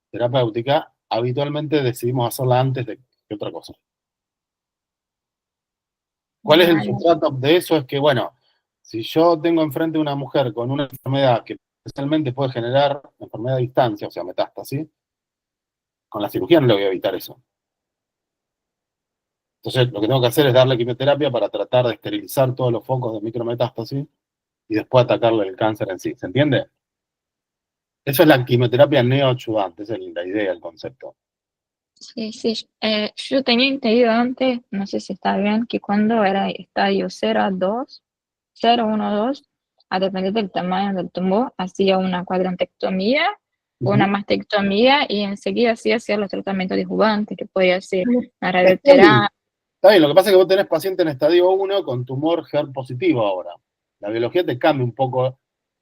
terapéutica, habitualmente decidimos hacerla antes de que otra cosa. ¿Cuál es el Vale. sustrato de eso? Es que, bueno, si yo tengo enfrente una mujer con una enfermedad que potencialmente puede generar enfermedad a distancia, o sea, metástasis, con la cirugía no le voy a evitar eso. Entonces, lo que tengo que hacer es darle quimioterapia para tratar de esterilizar todos los focos de micrometástasis y después atacarle el cáncer en sí. ¿Se entiende? Eso es la quimioterapia neoadjuvante, esa es la idea, el concepto. Sí, sí. Yo tenía entendido antes, no sé si está bien, que cuando era estadio 0 a 2, 0, 1, 2, a depender del tamaño del tumor, hacía una cuadrantectomía, una mastectomía y enseguida sí hacía los tratamientos adjuvantes, que podía ser la radioterapia. Está bien, lo que pasa es que vos tenés paciente en estadio 1 con tumor HER positivo ahora. La biología te cambia un poco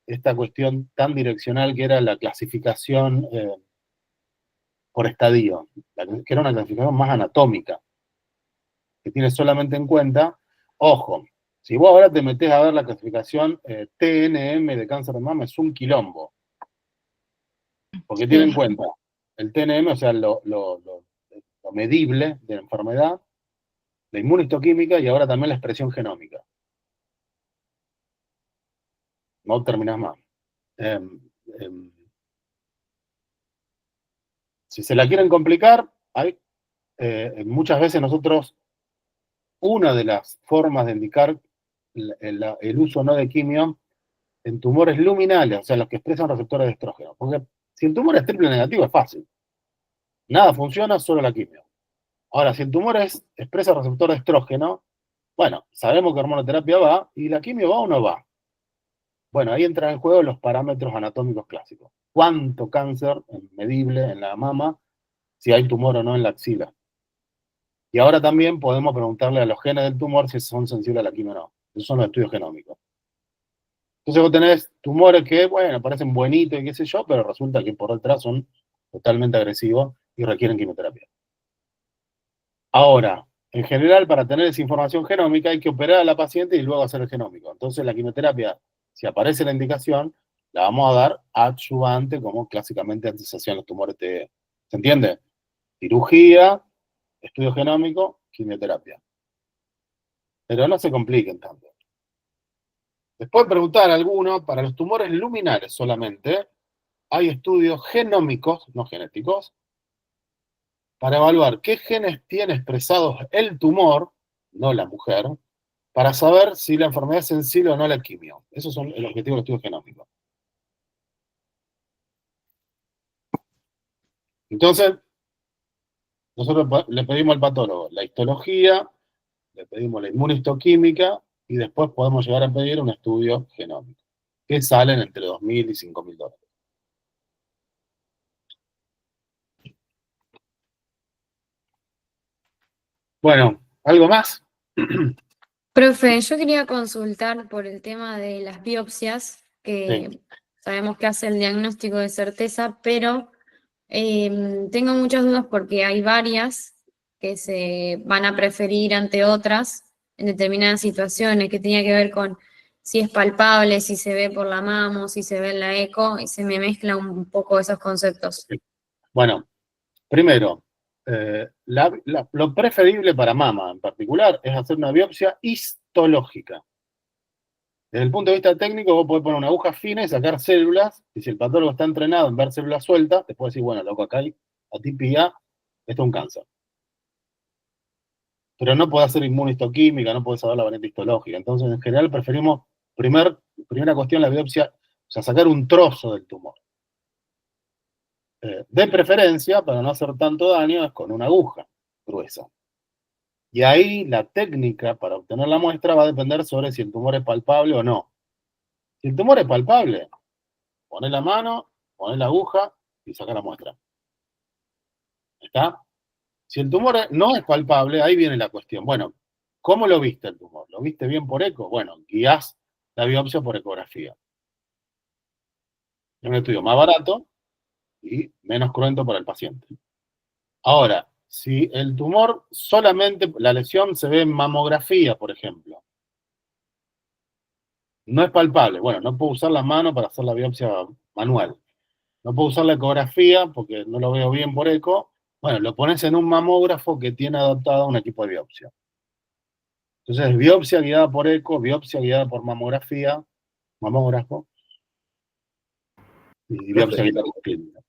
esta cuestión tan direccional que era la clasificación por estadio, que era una clasificación más anatómica, que tiene solamente en cuenta, ojo, si vos ahora te metés a ver la clasificación TNM de cáncer de mama, es un quilombo. Porque tiene en cuenta el TNM, o sea, lo medible de la enfermedad, la inmunistoquímica y ahora también la expresión genómica. No terminás más. Si se la quieren complicar, hay, muchas veces nosotros, una de las formas de indicar el uso no de quimio en tumores luminales, o sea, los que expresan receptores de estrógeno. Porque si el tumor es triple negativo, es fácil. Nada funciona, solo la quimio. Ahora, si el tumor expresa receptor de estrógeno, bueno, sabemos que hormonoterapia va, y la quimio va o no va. Bueno, ahí entran en juego los parámetros anatómicos clásicos. ¿Cuánto cáncer medible en la mama? Si hay tumor o no en la axila. Y ahora también podemos preguntarle a los genes del tumor si son sensibles a la quimio o no. Esos son los estudios genómicos. Entonces vos tenés tumores que, bueno, parecen buenitos y qué sé yo, pero resulta que por detrás son totalmente agresivos y requieren quimioterapia. Ahora, en general, para tener esa información genómica hay que operar a la paciente y luego hacer el genómico. Entonces la quimioterapia, si aparece la indicación, la vamos a dar adyuvante, como clásicamente antes se hacían los tumores TE. ¿Se entiende? Cirugía, estudio genómico, quimioterapia. Pero no se compliquen tanto. Después preguntar a alguno, para los tumores luminares solamente, hay estudios genómicos, no genéticos, para evaluar qué genes tiene expresados el tumor, no la mujer, para saber si la enfermedad es sensible o no a la quimio. Esos son el objetivo del estudio genómico. Entonces, nosotros le pedimos al patólogo la histología, le pedimos la inmunistoquímica, y después podemos llegar a pedir un estudio genómico, que salen entre $2.000 y $5.000. Bueno, ¿algo más? Profe, yo quería consultar por el tema de las biopsias, que Sí. sabemos que hace el diagnóstico de certeza, pero tengo muchas dudas porque hay varias que se van a preferir ante otras en determinadas situaciones, que tenía que ver con si es palpable, si se ve por la mamo, si se ve en la eco, y se me mezclan un poco esos conceptos. Bueno, primero, lo preferible para mama en particular es hacer una biopsia histológica. Desde el punto de vista técnico, vos podés poner una aguja fina y sacar células, y si el patólogo está entrenado en ver células sueltas, te puede decir, bueno, loco, acá hay atipia, esto es un cáncer. Pero no podés hacer inmunistoquímica, no podés saber la variante histológica. Entonces, en general, preferimos, primera cuestión, la biopsia, o sea, sacar un trozo del tumor. De preferencia, para no hacer tanto daño, es con una aguja gruesa. Y ahí la técnica para obtener la muestra va a depender sobre si el tumor es palpable o no. Si el tumor es palpable, poné la mano, poné la aguja y saca la muestra. ¿Está? Si el tumor no es palpable, ahí viene la cuestión. Bueno, ¿cómo lo viste el tumor? ¿Lo viste bien por eco? Bueno, guías la biopsia por ecografía. Es un estudio más barato y menos cruento para el paciente. Ahora, si el tumor solamente, la lesión se ve en mamografía, por ejemplo, no es palpable. Bueno, no puedo usar la mano para hacer la biopsia manual. No puedo usar la ecografía porque no lo veo bien por eco. Bueno, lo pones en un mamógrafo que tiene adaptado un equipo de biopsia. Entonces, biopsia guiada por eco, biopsia guiada por mamografía, mamógrafo, y biopsia guiada por clínica.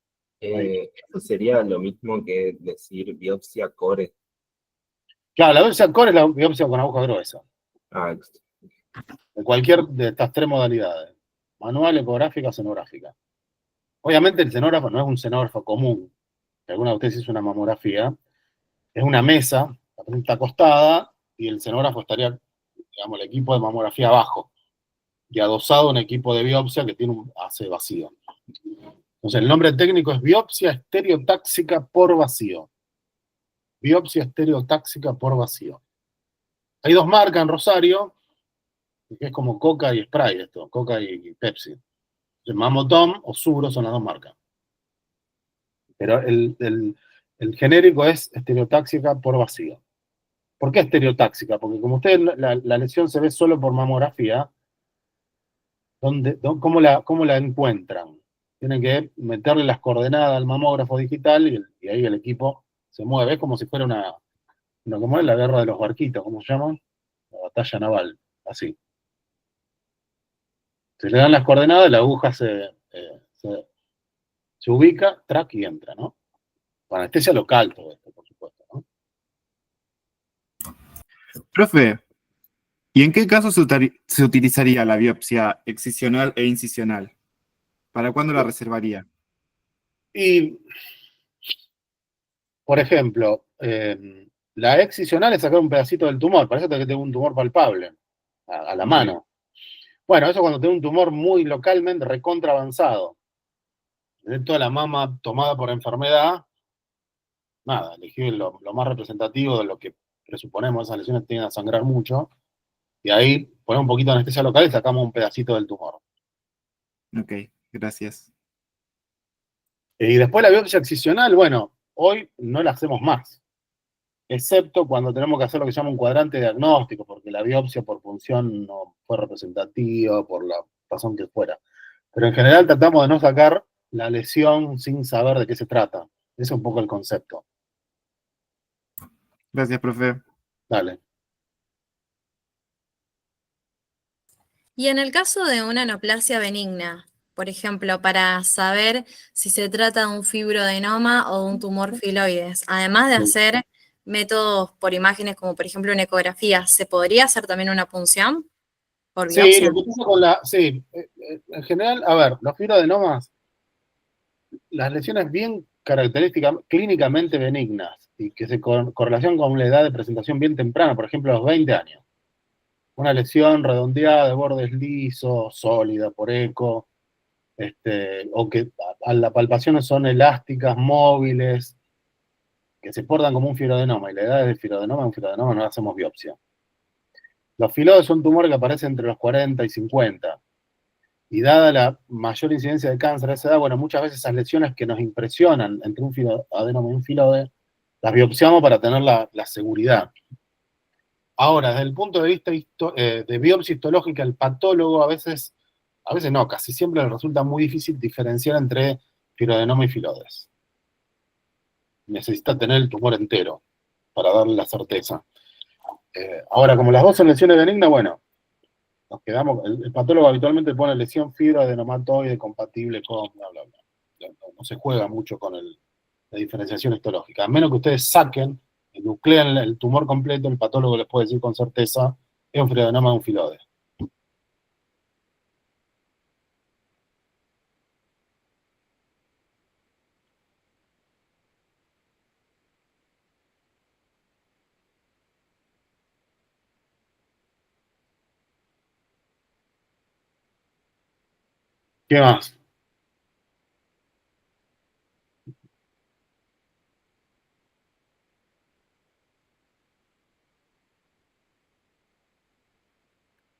Eso sería lo mismo que decir biopsia core. Claro, la biopsia core es la biopsia con aguja gruesa. Ah, De cualquier de estas tres modalidades. Manual, ecográfica, cenográfica. Obviamente el cenógrafo no es un cenógrafo común. Si alguna de ustedes hizo una mamografía, es una mesa, la paciente está acostada y el cenógrafo estaría, digamos, el equipo de mamografía abajo y adosado un equipo de biopsia que tiene un hace vacío. Entonces el nombre técnico es biopsia estereotáxica por vacío. Biopsia estereotáxica por vacío. Hay dos marcas en Rosario, que es como Coca y Sprite esto, Coca y Pepsi. Mamotom o Subro son las dos marcas. Pero el genérico es estereotáxica por vacío. ¿Por qué estereotáxica? Porque como ustedes la lesión se ve solo por mamografía, ¿cómo la encuentran? Tienen que meterle las coordenadas al mamógrafo digital y ahí el equipo se mueve. Es como si fuera ¿cómo es? La guerra de los barquitos, ¿cómo se llama? La batalla naval, así. Se le dan las coordenadas, la aguja se ubica, track y entra, ¿no? Con anestesia local todo esto, por supuesto, ¿no? Profe, ¿y en qué caso se utilizaría la biopsia excisional e incisional? ¿Para cuándo la reservaría? Y, por ejemplo, la excisional es sacar un pedacito del tumor, para eso que tengo un tumor palpable, a la mano. Bueno, eso cuando tengo un tumor muy localmente recontra avanzado. Tener toda la mama tomada por enfermedad, nada, elegí lo más representativo de lo que presuponemos esas lesiones tienen a sangrar mucho, y ahí ponemos un poquito de anestesia local y sacamos un pedacito del tumor. Ok, gracias. Y después la biopsia excisional, bueno, hoy no la hacemos más, excepto cuando tenemos que hacer lo que se llama un cuadrante diagnóstico, porque la biopsia por función no fue representativa, por la razón que fuera. Pero en general tratamos de no sacar la lesión sin saber de qué se trata. Ese es un poco el concepto. Gracias, profe. Dale. Y en el caso de una neoplasia benigna, por ejemplo, para saber si se trata de un fibroadenoma o de un tumor filoides, además de hacer métodos por imágenes como por ejemplo una ecografía, ¿se podría hacer también una punción por Sí, biopsia? lo que pasa con en general, a ver, los fibroadenomas, las lesiones bien características, clínicamente benignas, y que se correlación con la edad de presentación bien temprana, por ejemplo, a los 20 años. Una lesión redondeada, de bordes lisos, sólida, por eco, o que a la palpación son elásticas, móviles, que se portan como un fibroadenoma, y la edad del fibroadenoma, un fibroadenoma no le hacemos biopsia. Los filoides son tumores que aparecen entre los 40 y 50. Y dada la mayor incidencia de cáncer a esa edad, bueno, muchas veces esas lesiones que nos impresionan entre un fibroadenoma y un filoide, las biopsiamos para tener la seguridad. Ahora, desde el punto de vista de biopsia histológica, el patólogo a veces no, casi siempre le resulta muy difícil diferenciar entre fibroadenoma y filoides. Necesita tener el tumor entero para darle la certeza. Ahora, como las dos son lesiones benignas, bueno, nos quedamos, el patólogo habitualmente pone lesión fibroadenomatoide compatible con bla, bla, bla. No se juega mucho con la diferenciación histológica. A menos que ustedes saquen, nuclean el tumor completo, el patólogo les puede decir con certeza, es un fibroadenoma o un filoide. ¿Qué más?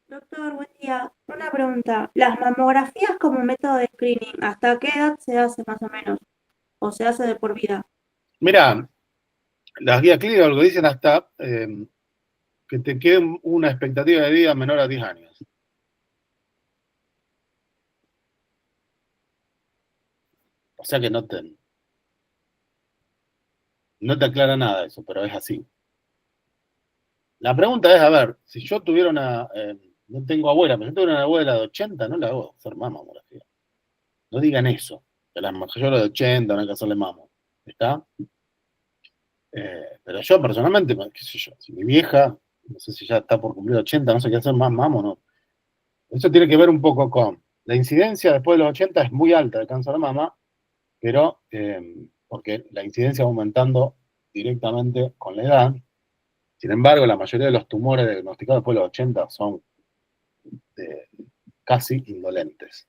Doctor, buen día. Una pregunta. Las mamografías como método de screening, ¿hasta qué edad se hace más o menos? ¿O se hace de por vida? Mira, las guías clínicas lo que dicen hasta que te quede una expectativa de vida menor a 10 años. O sea que no te aclara nada eso, pero es así. La pregunta es, a ver, si yo tuviera no tengo abuela, pero yo tuviera una abuela de 80, no la hago hacer mamografía. No digan eso, que las mayores de 80 no hay que hacerle mamo. ¿Está? Pero yo personalmente, qué sé yo, si mi vieja, no sé si ya está por cumplir 80, no sé qué hacer más mamo, no. Eso tiene que ver un poco con la incidencia después de los 80 es muy alta de cáncer de mama, pero porque la incidencia va aumentando directamente con la edad. Sin embargo, la mayoría de los tumores diagnosticados después de los 80 son casi indolentes.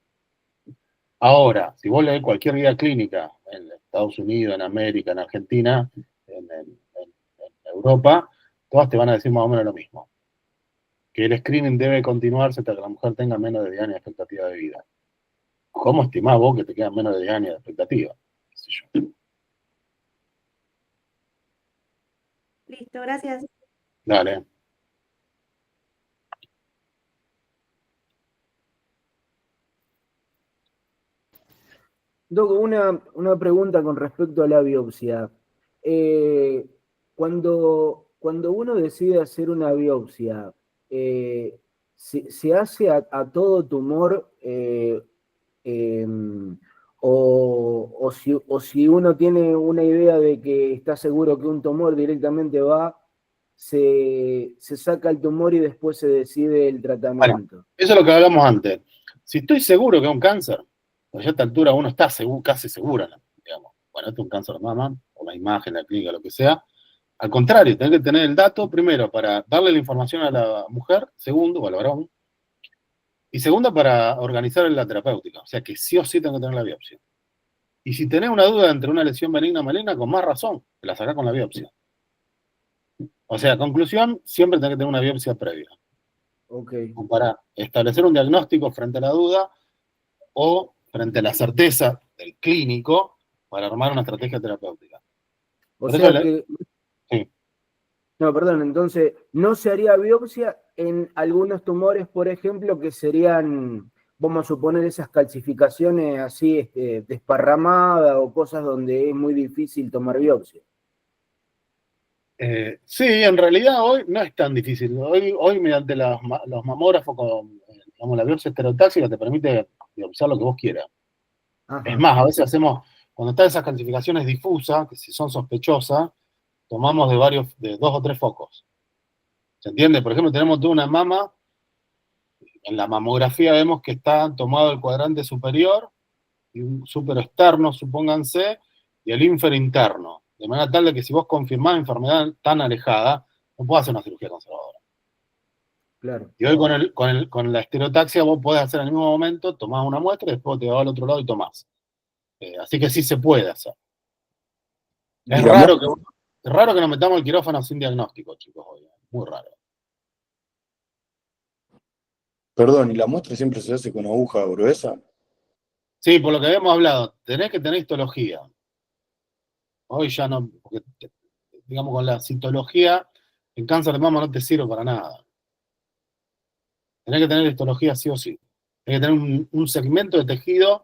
Ahora, si vos lees cualquier guía clínica en Estados Unidos, en América, en Argentina, en Europa, todas te van a decir más o menos lo mismo. Que el screening debe continuarse hasta que la mujer tenga menos de 10 años de expectativa de vida. ¿Cómo estimás vos que te quedan menos de 10 años de expectativa? ¿Qué sé yo? Listo, gracias. Dale. Doc, una pregunta con respecto a la biopsia. Cuando uno decide hacer una biopsia, ¿se hace a todo tumor o si uno tiene una idea de que está seguro que un tumor directamente se saca el tumor y después se decide el tratamiento? Bueno, eso es lo que hablamos antes. Si estoy seguro que es un cáncer, pues ya a esta altura uno está casi seguro, digamos. Bueno, esto es un cáncer de mama, o la imagen, la clínica, lo que sea. Al contrario, tenés que tener el dato, primero, para darle la información a la mujer, segundo, o al varón, y segundo, para organizar la terapéutica. O sea que sí o sí tengo que tener la biopsia. Y si tenés una duda entre una lesión benigna o maligna, con más razón, te la sacás con la biopsia. O sea, conclusión, siempre tenés que tener una biopsia previa. Okay. Para establecer un diagnóstico frente a la duda o frente a la certeza del clínico para armar una estrategia terapéutica. O sea que... Sí. No, perdón, entonces, ¿no se haría biopsia en algunos tumores, por ejemplo, que serían, vamos a suponer, esas calcificaciones así desparramadas o cosas donde es muy difícil tomar biopsia? Sí, en realidad hoy no es tan difícil. Hoy mediante los mamógrafos con digamos, la biopsia estereotáxica te permite biopsiar lo que vos quieras. Ajá. Es más, a veces cuando están esas calcificaciones difusas, que si son sospechosas, tomamos de 2 o 3 focos. ¿Se entiende? Por ejemplo, tenemos toda una mama, en la mamografía vemos que está tomado el cuadrante superior, y un súper externo, supónganse, y el ínfero interno. De manera tal de que si vos confirmás enfermedad tan alejada, no podés hacer una cirugía conservadora. Claro. Y hoy con la estereotaxia vos podés hacer en el mismo momento, tomás una muestra y después te vas al otro lado y tomás. Así que sí se puede hacer. Es raro que nos metamos el quirófano sin diagnóstico, chicos, hoy. Muy raro. Perdón, ¿y la muestra siempre se hace con aguja gruesa? Sí, por lo que habíamos hablado, tenés que tener histología. Hoy ya no, porque digamos con la citología, el cáncer de mama no te sirve para nada. Tenés que tener histología sí o sí. Tenés que tener un segmento de tejido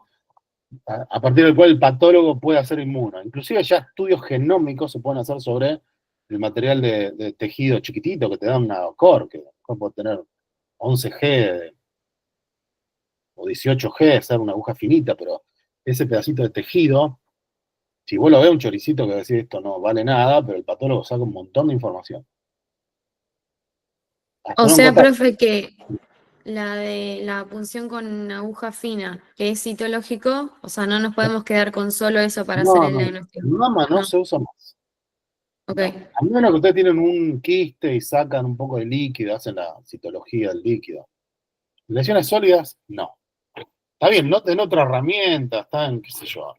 a partir del cual el patólogo puede hacer inmuno. Inclusive ya estudios genómicos se pueden hacer sobre el material de tejido chiquitito que te da una core, que puede tener 11G o 18G, ser una aguja finita, pero ese pedacito de tejido, si vos lo ves un choricito que decís esto no vale nada, pero el patólogo saca un montón de información. O sea, profe, que la de la punción con aguja fina, que es citológico, o sea, no nos podemos quedar con solo eso para hacer el diagnóstico. Mama no se usa más. Ok. A menos que ustedes tienen un quiste y sacan un poco de líquido, hacen la citología del líquido. Lesiones sólidas, no. Está bien, no en otra herramienta, está en, qué sé yo,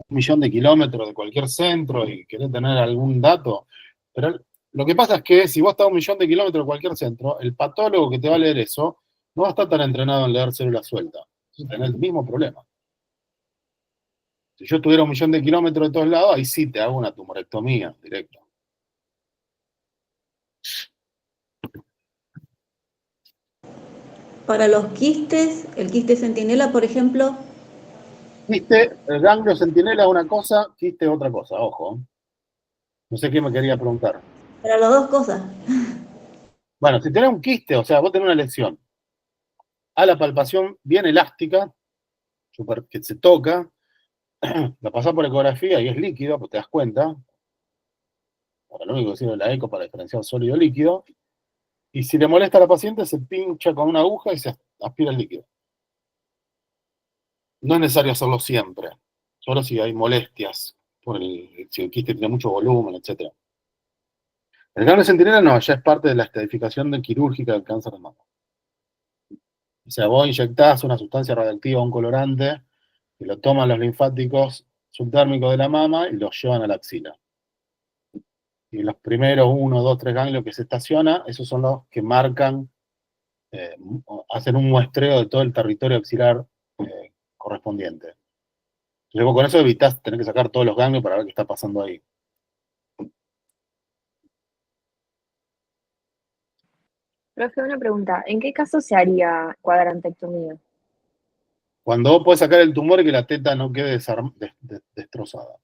1.000.000 de kilómetros de cualquier centro y querés tener algún dato, pero lo que pasa es que si vos estás a 1.000.000 de kilómetros de cualquier centro, el patólogo que te va a leer eso no va a estar tan entrenado en leer células sueltas. Entonces tenés el mismo problema. Si yo tuviera 1.000.000 de kilómetros de todos lados, ahí sí te hago una tumorectomía directa. Para los quistes, el quiste centinela, por ejemplo. Quiste, el ganglio centinela es una cosa, quiste es otra cosa, ojo. No sé qué me quería preguntar. Para las dos cosas. Bueno, si tenés un quiste, o sea, vos tenés una lesión a la palpación bien elástica, que se toca, la pasás por ecografía y es líquido, pues te das cuenta. Para lo único que sirve la eco para diferenciar sólido y líquido. Y si le molesta a la paciente, se pincha con una aguja y se aspira el líquido. No es necesario hacerlo siempre, solo si hay molestias, si el quiste tiene mucho volumen, etc. El ganglio centinela no, ya es parte de la estadificación quirúrgica del cáncer de mama. O sea, vos inyectás una sustancia radiactiva, un colorante, y lo toman los linfáticos subdérmicos de la mama y los llevan a la axila. Y los primeros 1, 2, 3 ganglios que se estacionan, esos son los que marcan, hacen un muestreo de todo el territorio axilar correspondiente. Entonces vos con eso evitás tener que sacar todos los ganglios para ver qué está pasando ahí. Profe, una pregunta. ¿En qué caso se haría cuadrantectomía? Cuando vos podés sacar el tumor y que la teta no quede destrozada.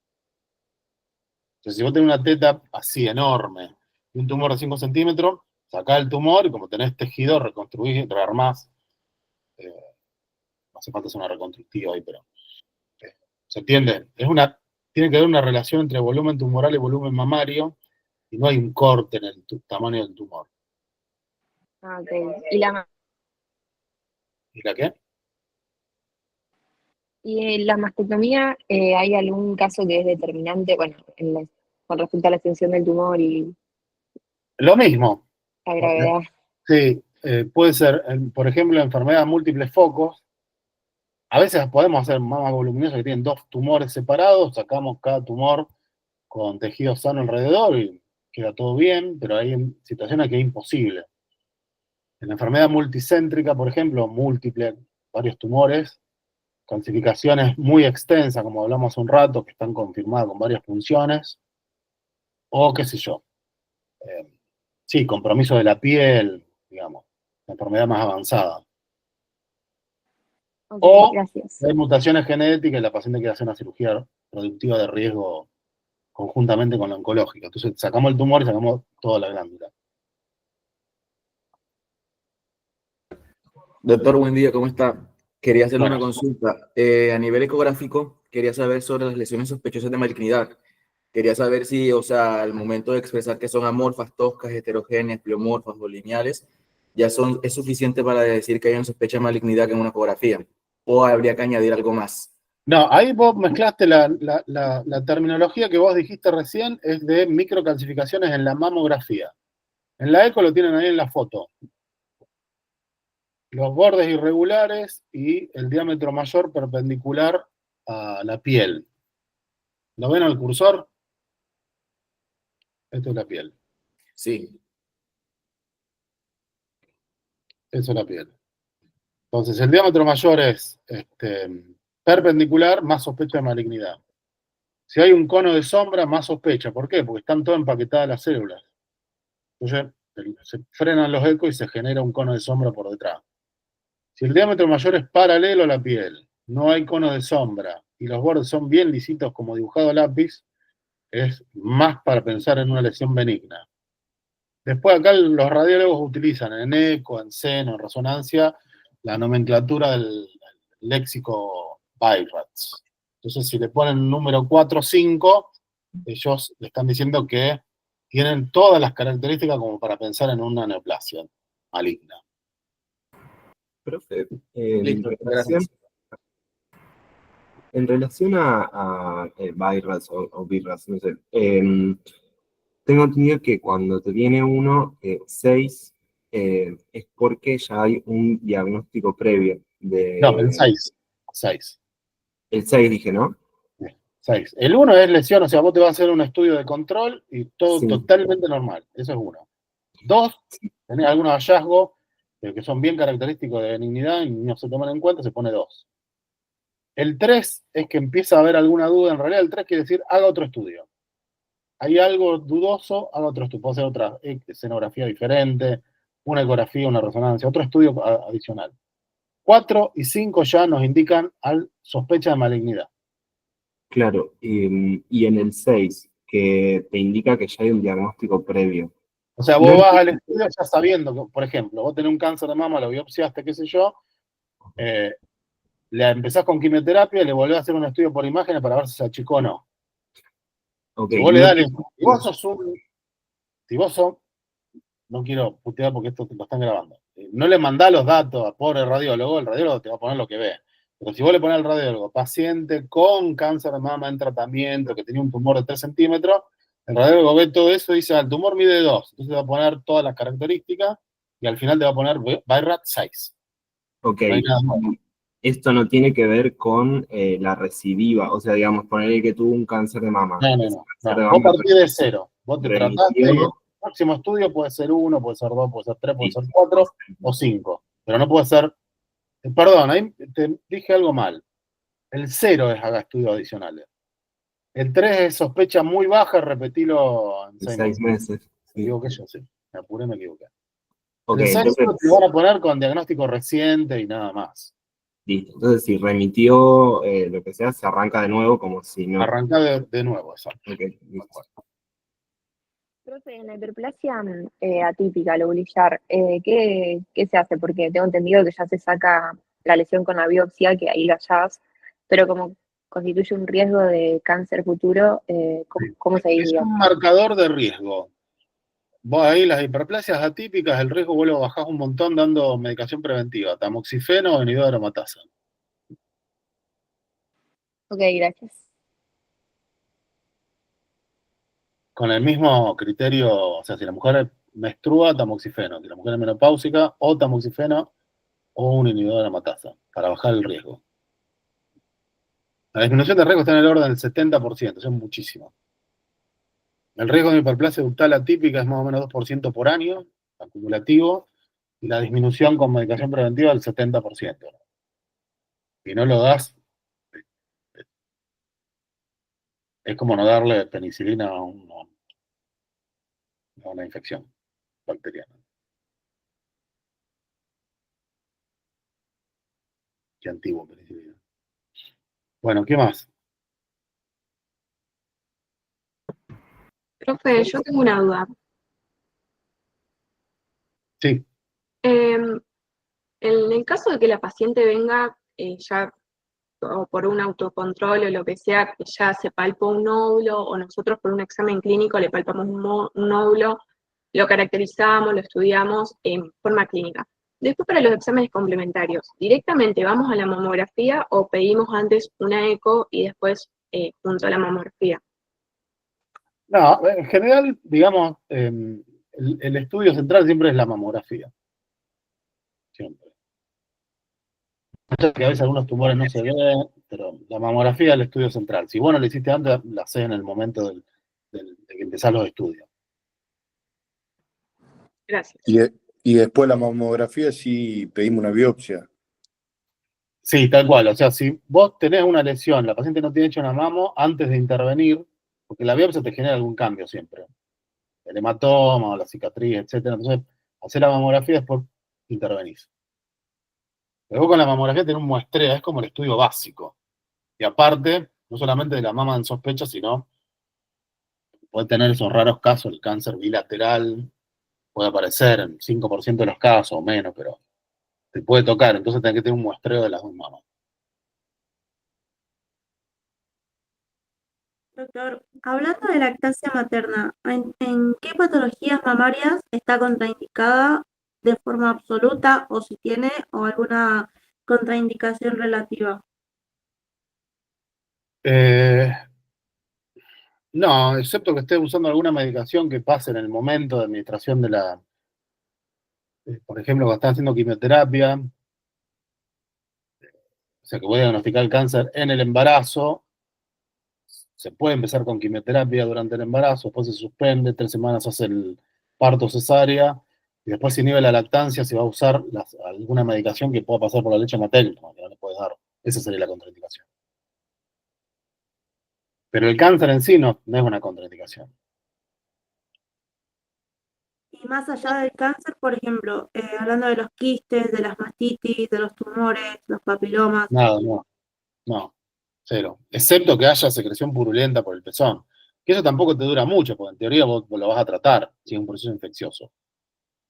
Entonces, si vos tenés una teta así enorme y un tumor de 5 centímetros, sacás el tumor y como tenés tejido, reconstruís, rearmás. No hace falta hacer una reconstructiva ahí, pero ¿se entiende? Tiene que haber una relación entre volumen tumoral y volumen mamario y no hay un corte en el tamaño del tumor. Ah, ok. ¿Y la qué? ¿Y en la mastectomía hay algún caso que es determinante, bueno, con respecto a la extensión del tumor y Lo mismo. la gravedad? Sí, puede ser, por ejemplo, enfermedades múltiples focos. A veces podemos hacer mamas voluminosas que tienen 2 tumores separados, sacamos cada tumor con tejido sano alrededor y queda todo bien, pero hay situaciones que es imposible. En la enfermedad multicéntrica, por ejemplo, múltiples, varios tumores, calcificaciones muy extensas, como hablamos hace un rato, que están confirmadas con varias funciones, o qué sé yo. Sí, compromiso de la piel, digamos, la enfermedad más avanzada. Ok, O gracias. hay mutaciones genéticas y la paciente quiere hacer una cirugía productiva de riesgo conjuntamente con la oncológica. Entonces sacamos el tumor y sacamos toda la glándula. Doctor, buen día, ¿cómo está? Quería hacerle Bueno. una consulta. A nivel ecográfico, quería saber sobre las lesiones sospechosas de malignidad. Quería saber si, o sea, al momento de expresar que son amorfas, toscas, heterogéneas, pleomorfas o lineales, es suficiente para decir que hay una sospecha de malignidad en una ecografía. ¿O habría que añadir algo más? No, ahí vos mezclaste la terminología que vos dijiste recién, es de microcalcificaciones en la mamografía. En la eco lo tienen ahí en la foto. Los bordes irregulares y el diámetro mayor perpendicular a la piel. ¿Lo ven al cursor? Esto es la piel. Sí. Eso es la piel. Entonces, el diámetro mayor es perpendicular, más sospecha de malignidad. Si hay un cono de sombra, más sospecha. ¿Por qué? Porque están todas empaquetadas las células. Entonces, se frenan los ecos y se genera un cono de sombra por detrás. Si el diámetro mayor es paralelo a la piel, no hay cono de sombra, y los bordes son bien lisitos como dibujado a lápiz, es más para pensar en una lesión benigna. Después acá los radiólogos utilizan en eco, en seno, en resonancia, la nomenclatura del léxico BI-RADS. Entonces, si le ponen número 4 o 5, ellos le están diciendo que tienen todas las características como para pensar en una neoplasia maligna. Profe, Listo, gracias. en relación a BI-RADS o BI-RADS, no sé, tengo entendido que cuando te viene uno, 6 es porque ya hay un diagnóstico previo No, el de... 6. 6. El 6 dije, ¿no? 6. El 1 es lesión, o sea, vos te vas a hacer un estudio de control y todo Sí. totalmente normal. Eso es 1. 2, tenés algunos hallazgos que son bien característicos de benignidad y no se toman en cuenta, se pone 2. El 3 es que empieza a haber alguna duda, en realidad el 3 quiere decir haga otro estudio. Hay algo dudoso, haga otro estudio. Puede ser otra escenografía diferente, una ecografía, una resonancia, otro estudio adicional. 4 y 5 ya nos indican sospecha de malignidad. Claro, y en el 6, que te indica que ya hay un diagnóstico previo. O sea, vos vas al estudio ya sabiendo que, por ejemplo, vos tenés un cáncer de mama, lo biopsiaste, qué sé yo, le empezás con quimioterapia y le volvés a hacer un estudio por imágenes para ver si se achicó o no. Ok, Si vos le das, si vos sos, no quiero putear porque esto lo están grabando, no le mandás los datos a pobre radiólogo, el radiólogo te va a poner lo que ve. Pero si vos le pones al radiólogo, paciente con cáncer de mama en tratamiento, que tenía un tumor de 3 centímetros, el radiólogo ve todo eso y dice, el tumor mide 2, entonces te va a poner todas las características y al final te va a poner BI-RADS 6. Ok, No hay nada más. esto no tiene que ver con la recidiva, o sea, digamos, ponerle que tuvo un cáncer de mama. No. Vos partís de 0, vos te trataste y el remitió, próximo estudio puede ser 1, puede ser 2, puede ser 3, puede ser 4 o 5, pero no puede ser, perdón, ahí te dije algo mal. El 0 es haga estudios adicionales. El 3 es sospecha muy baja, repetilo en 6 6 meses. Me equivoqué yo, sí. Me apuré, me equivoqué. Ok, El 6 entonces, te van a poner con diagnóstico reciente y nada más. listo. Entonces, si remitió lo que sea, se arranca de nuevo como si no. Arranca de nuevo, exacto. Ok, listo. Profe, en la hiperplasia atípica, lobulillar, ¿qué se hace? Porque tengo entendido que ya se saca la lesión con la biopsia, que ahí la hallás, pero como constituye un riesgo de cáncer futuro, ¿cómo se Es diría? un marcador de riesgo. Vos ahí, las hiperplasias atípicas, el riesgo vos lo bajás un montón dando medicación preventiva, tamoxifeno o inhibidor de aromatasa. Ok, gracias. Con el mismo criterio, o sea, si la mujer menstrua, tamoxifeno, si la mujer es menopáusica, o tamoxifeno o un inhibidor de aromatasa, para bajar el riesgo. La disminución de riesgo está en el orden del 70%, eso es muchísimo. El riesgo de hiperplasia ductal atípica es más o menos 2% por año, acumulativo, y la disminución con medicación preventiva del 70%. Si no lo das, es como no darle penicilina a una infección bacteriana. Qué antiguo penicilina. Bueno, ¿qué más? Profe, yo tengo una duda. Sí. En el caso de que la paciente venga ya o por un autocontrol o lo que sea, que ya se palpó un nódulo o nosotros por un examen clínico le palpamos un nódulo, lo caracterizamos, lo estudiamos en forma clínica. Después para los exámenes complementarios, ¿directamente vamos a la mamografía o pedimos antes una eco y después junto a la mamografía? No, en general, digamos, el estudio central siempre es la mamografía. Siempre. Que a veces algunos tumores no se ven, pero la mamografía es el estudio central. Si vos no lo hiciste antes, la haces en el momento de que empezás los estudios. Gracias. Y después la mamografía sí pedimos una biopsia. Sí, tal cual. O sea, si vos tenés una lesión, la paciente no tiene hecho una mamo, antes de intervenir, porque la biopsia te genera algún cambio siempre. El hematoma o la cicatriz, etcétera. Entonces, hacer la mamografía y después intervenís. Pero vos con la mamografía tenés un muestreo, es como el estudio básico. Y aparte, no solamente de la mama en sospecha, sino puede tener esos raros casos, el cáncer bilateral, puede aparecer en 5% de los casos o menos, pero te puede tocar, entonces tenés que tener un muestreo de las dos mamas. Doctor, hablando de lactancia materna, ¿en qué patologías mamarias está contraindicada de forma absoluta o si tiene o alguna contraindicación relativa? No, excepto que esté usando alguna medicación que pase en el momento de administración de la por ejemplo, cuando están haciendo quimioterapia, o sea, que voy a diagnosticar el cáncer en el embarazo, se puede empezar con quimioterapia durante el embarazo, después se suspende, 3 semanas hace el parto cesárea, y después si inhibe la lactancia se va a usar alguna medicación que pueda pasar por la leche materna, que no le puedes dar. Esa sería la contraindicación. Pero el cáncer en sí no es una contraindicación. Y más allá del cáncer, por ejemplo, hablando de los quistes, de las mastitis, de los tumores, los papilomas. Nada, no, cero. Excepto que haya secreción purulenta por el pezón. Que eso tampoco te dura mucho, porque en teoría vos lo vas a tratar si es un proceso infeccioso.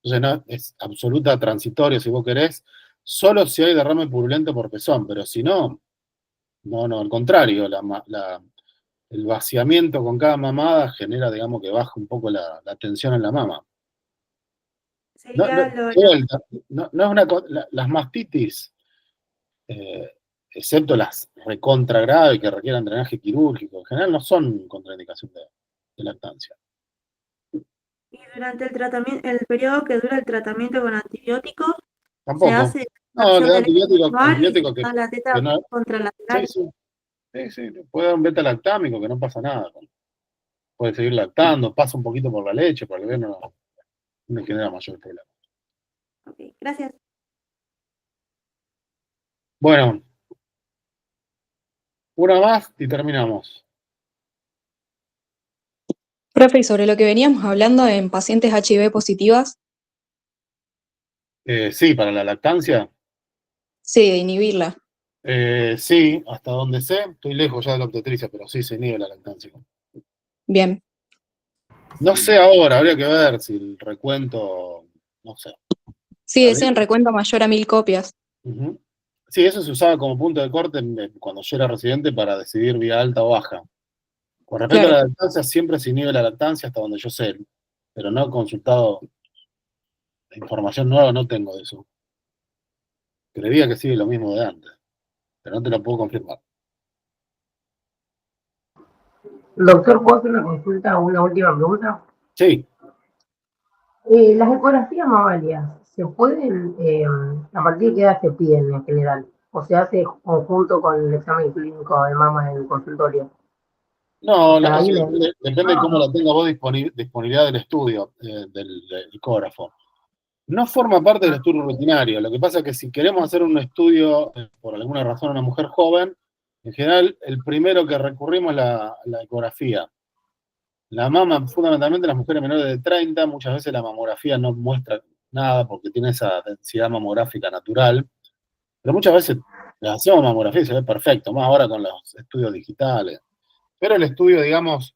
Entonces no, es absoluta transitorio si vos querés, solo si hay derrame purulento por pezón, pero si no, al contrario, el vaciamiento con cada mamada genera, digamos, que baja un poco la tensión en la mama. Las mastitis, excepto las recontra graves que requieran drenaje quirúrgico, en general no son contraindicación de lactancia. Y durante el tratamiento, el periodo que dura el tratamiento con antibióticos, Tampoco. se hace No, le da antibiótico que que la teta no, contralateral. sí, puede dar un beta-lactámico que no pasa nada. Puede seguir lactando, pasa un poquito por la leche, pero el bebé no le genera mayor problema. Ok, gracias. Bueno, una más y terminamos. Profe, y sobre lo que veníamos hablando en pacientes HIV positivas, Sí, para la lactancia. sí, de inhibirla. Sí, hasta donde sé, estoy lejos ya de la obstetricia, pero sí se inhibe la lactancia. Bien. No sé ahora, habría que ver si el recuento, no sé. Sí, decían recuento mayor a 1000 copias. Ujú. Sí, eso se usaba como punto de corte cuando yo era residente para decidir vía alta o baja. Con respecto a la lactancia, siempre se inhibe la lactancia hasta donde yo sé, pero no he consultado información nueva, no tengo de eso. Creía que sigue lo mismo de antes, pero no te lo puedo confirmar. Doctor, ¿puedo hacer una consulta o una última pregunta? Sí. Las ecografías mamarias, ¿se pueden, a partir de qué edad se piden en general? ¿O se hace conjunto con el examen clínico de mama en el consultorio? No, O sea, ahí depende de cómo la tenga vos disponibilidad del estudio, del ecógrafo. No forma parte del estudio rutinario. Lo que pasa es que si queremos hacer un estudio, por alguna razón, a una mujer joven, en general, el primero que recurrimos es la ecografía. La mama, fundamentalmente las mujeres menores de 30, muchas veces la mamografía no muestra nada porque tiene esa densidad mamográfica natural, pero muchas veces le hacemos mamografía y se ve perfecto, más ahora con los estudios digitales. Pero el estudio, digamos,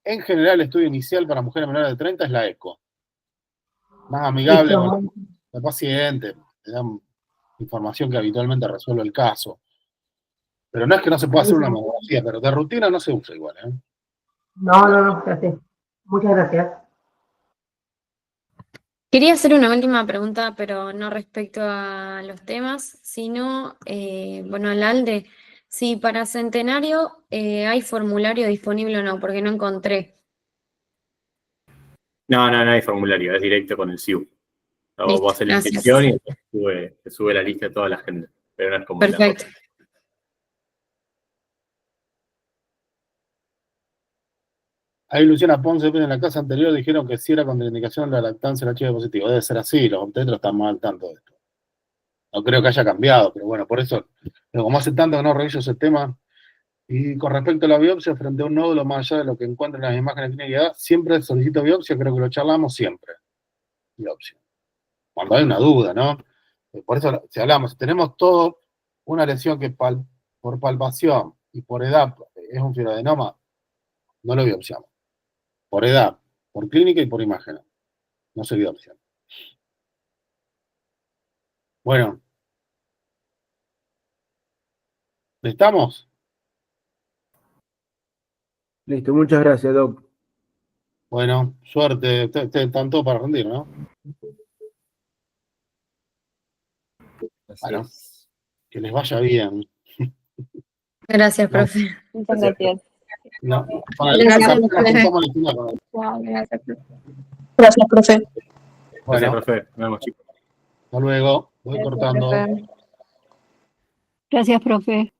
en general el estudio inicial para mujeres menores de 30 es la eco. Más amigable con la paciente, te dan información que habitualmente resuelve el caso. Pero no es que no se pueda hacer una mamografía, pero de rutina no se usa igual, ¿eh? No, gracias. Muchas gracias. Quería hacer una última pregunta, pero no respecto a los temas, sino, bueno, al ALDE, si para Centenario hay formulario disponible o no, porque no encontré. No hay formulario, es directo con el SIU. Listo, Vos haces la gracias. inscripción y te sube la lista de toda la gente, pero no es como Perfecto. Ahí Luciana Ponce en la clase anterior dijeron que sí era contraindicación de la lactancia del HIV positivo. Debe ser así, los obstetros están mal al tanto de esto. No creo que haya cambiado, pero bueno, por eso, pero como hace tanto que no reviso ese tema, y con respecto a la biopsia frente a un nódulo, más allá de lo que encuentran en las imágenes clínicas, siempre solicito biopsia, creo que lo charlamos siempre. Biopsia. Cuando hay una duda, ¿no? Por eso, si hablamos, tenemos todo una lesión que por palpación y por edad es un fibroadenoma, no lo biopsiamos. Por edad, por clínica y por imagen. No se biopsia. Bueno. ¿Estamos? Listo, muchas gracias, Doc. Bueno, suerte. Ustedes están todos para rendir, ¿no? Bueno, que les vaya bien. Gracias, profe. Muchas gracias. No, Gracias, Gracias, profe. Gracias, profe. Nos vemos, chicos. Hasta luego. Voy Gracias, cortando. profe. Gracias, profe.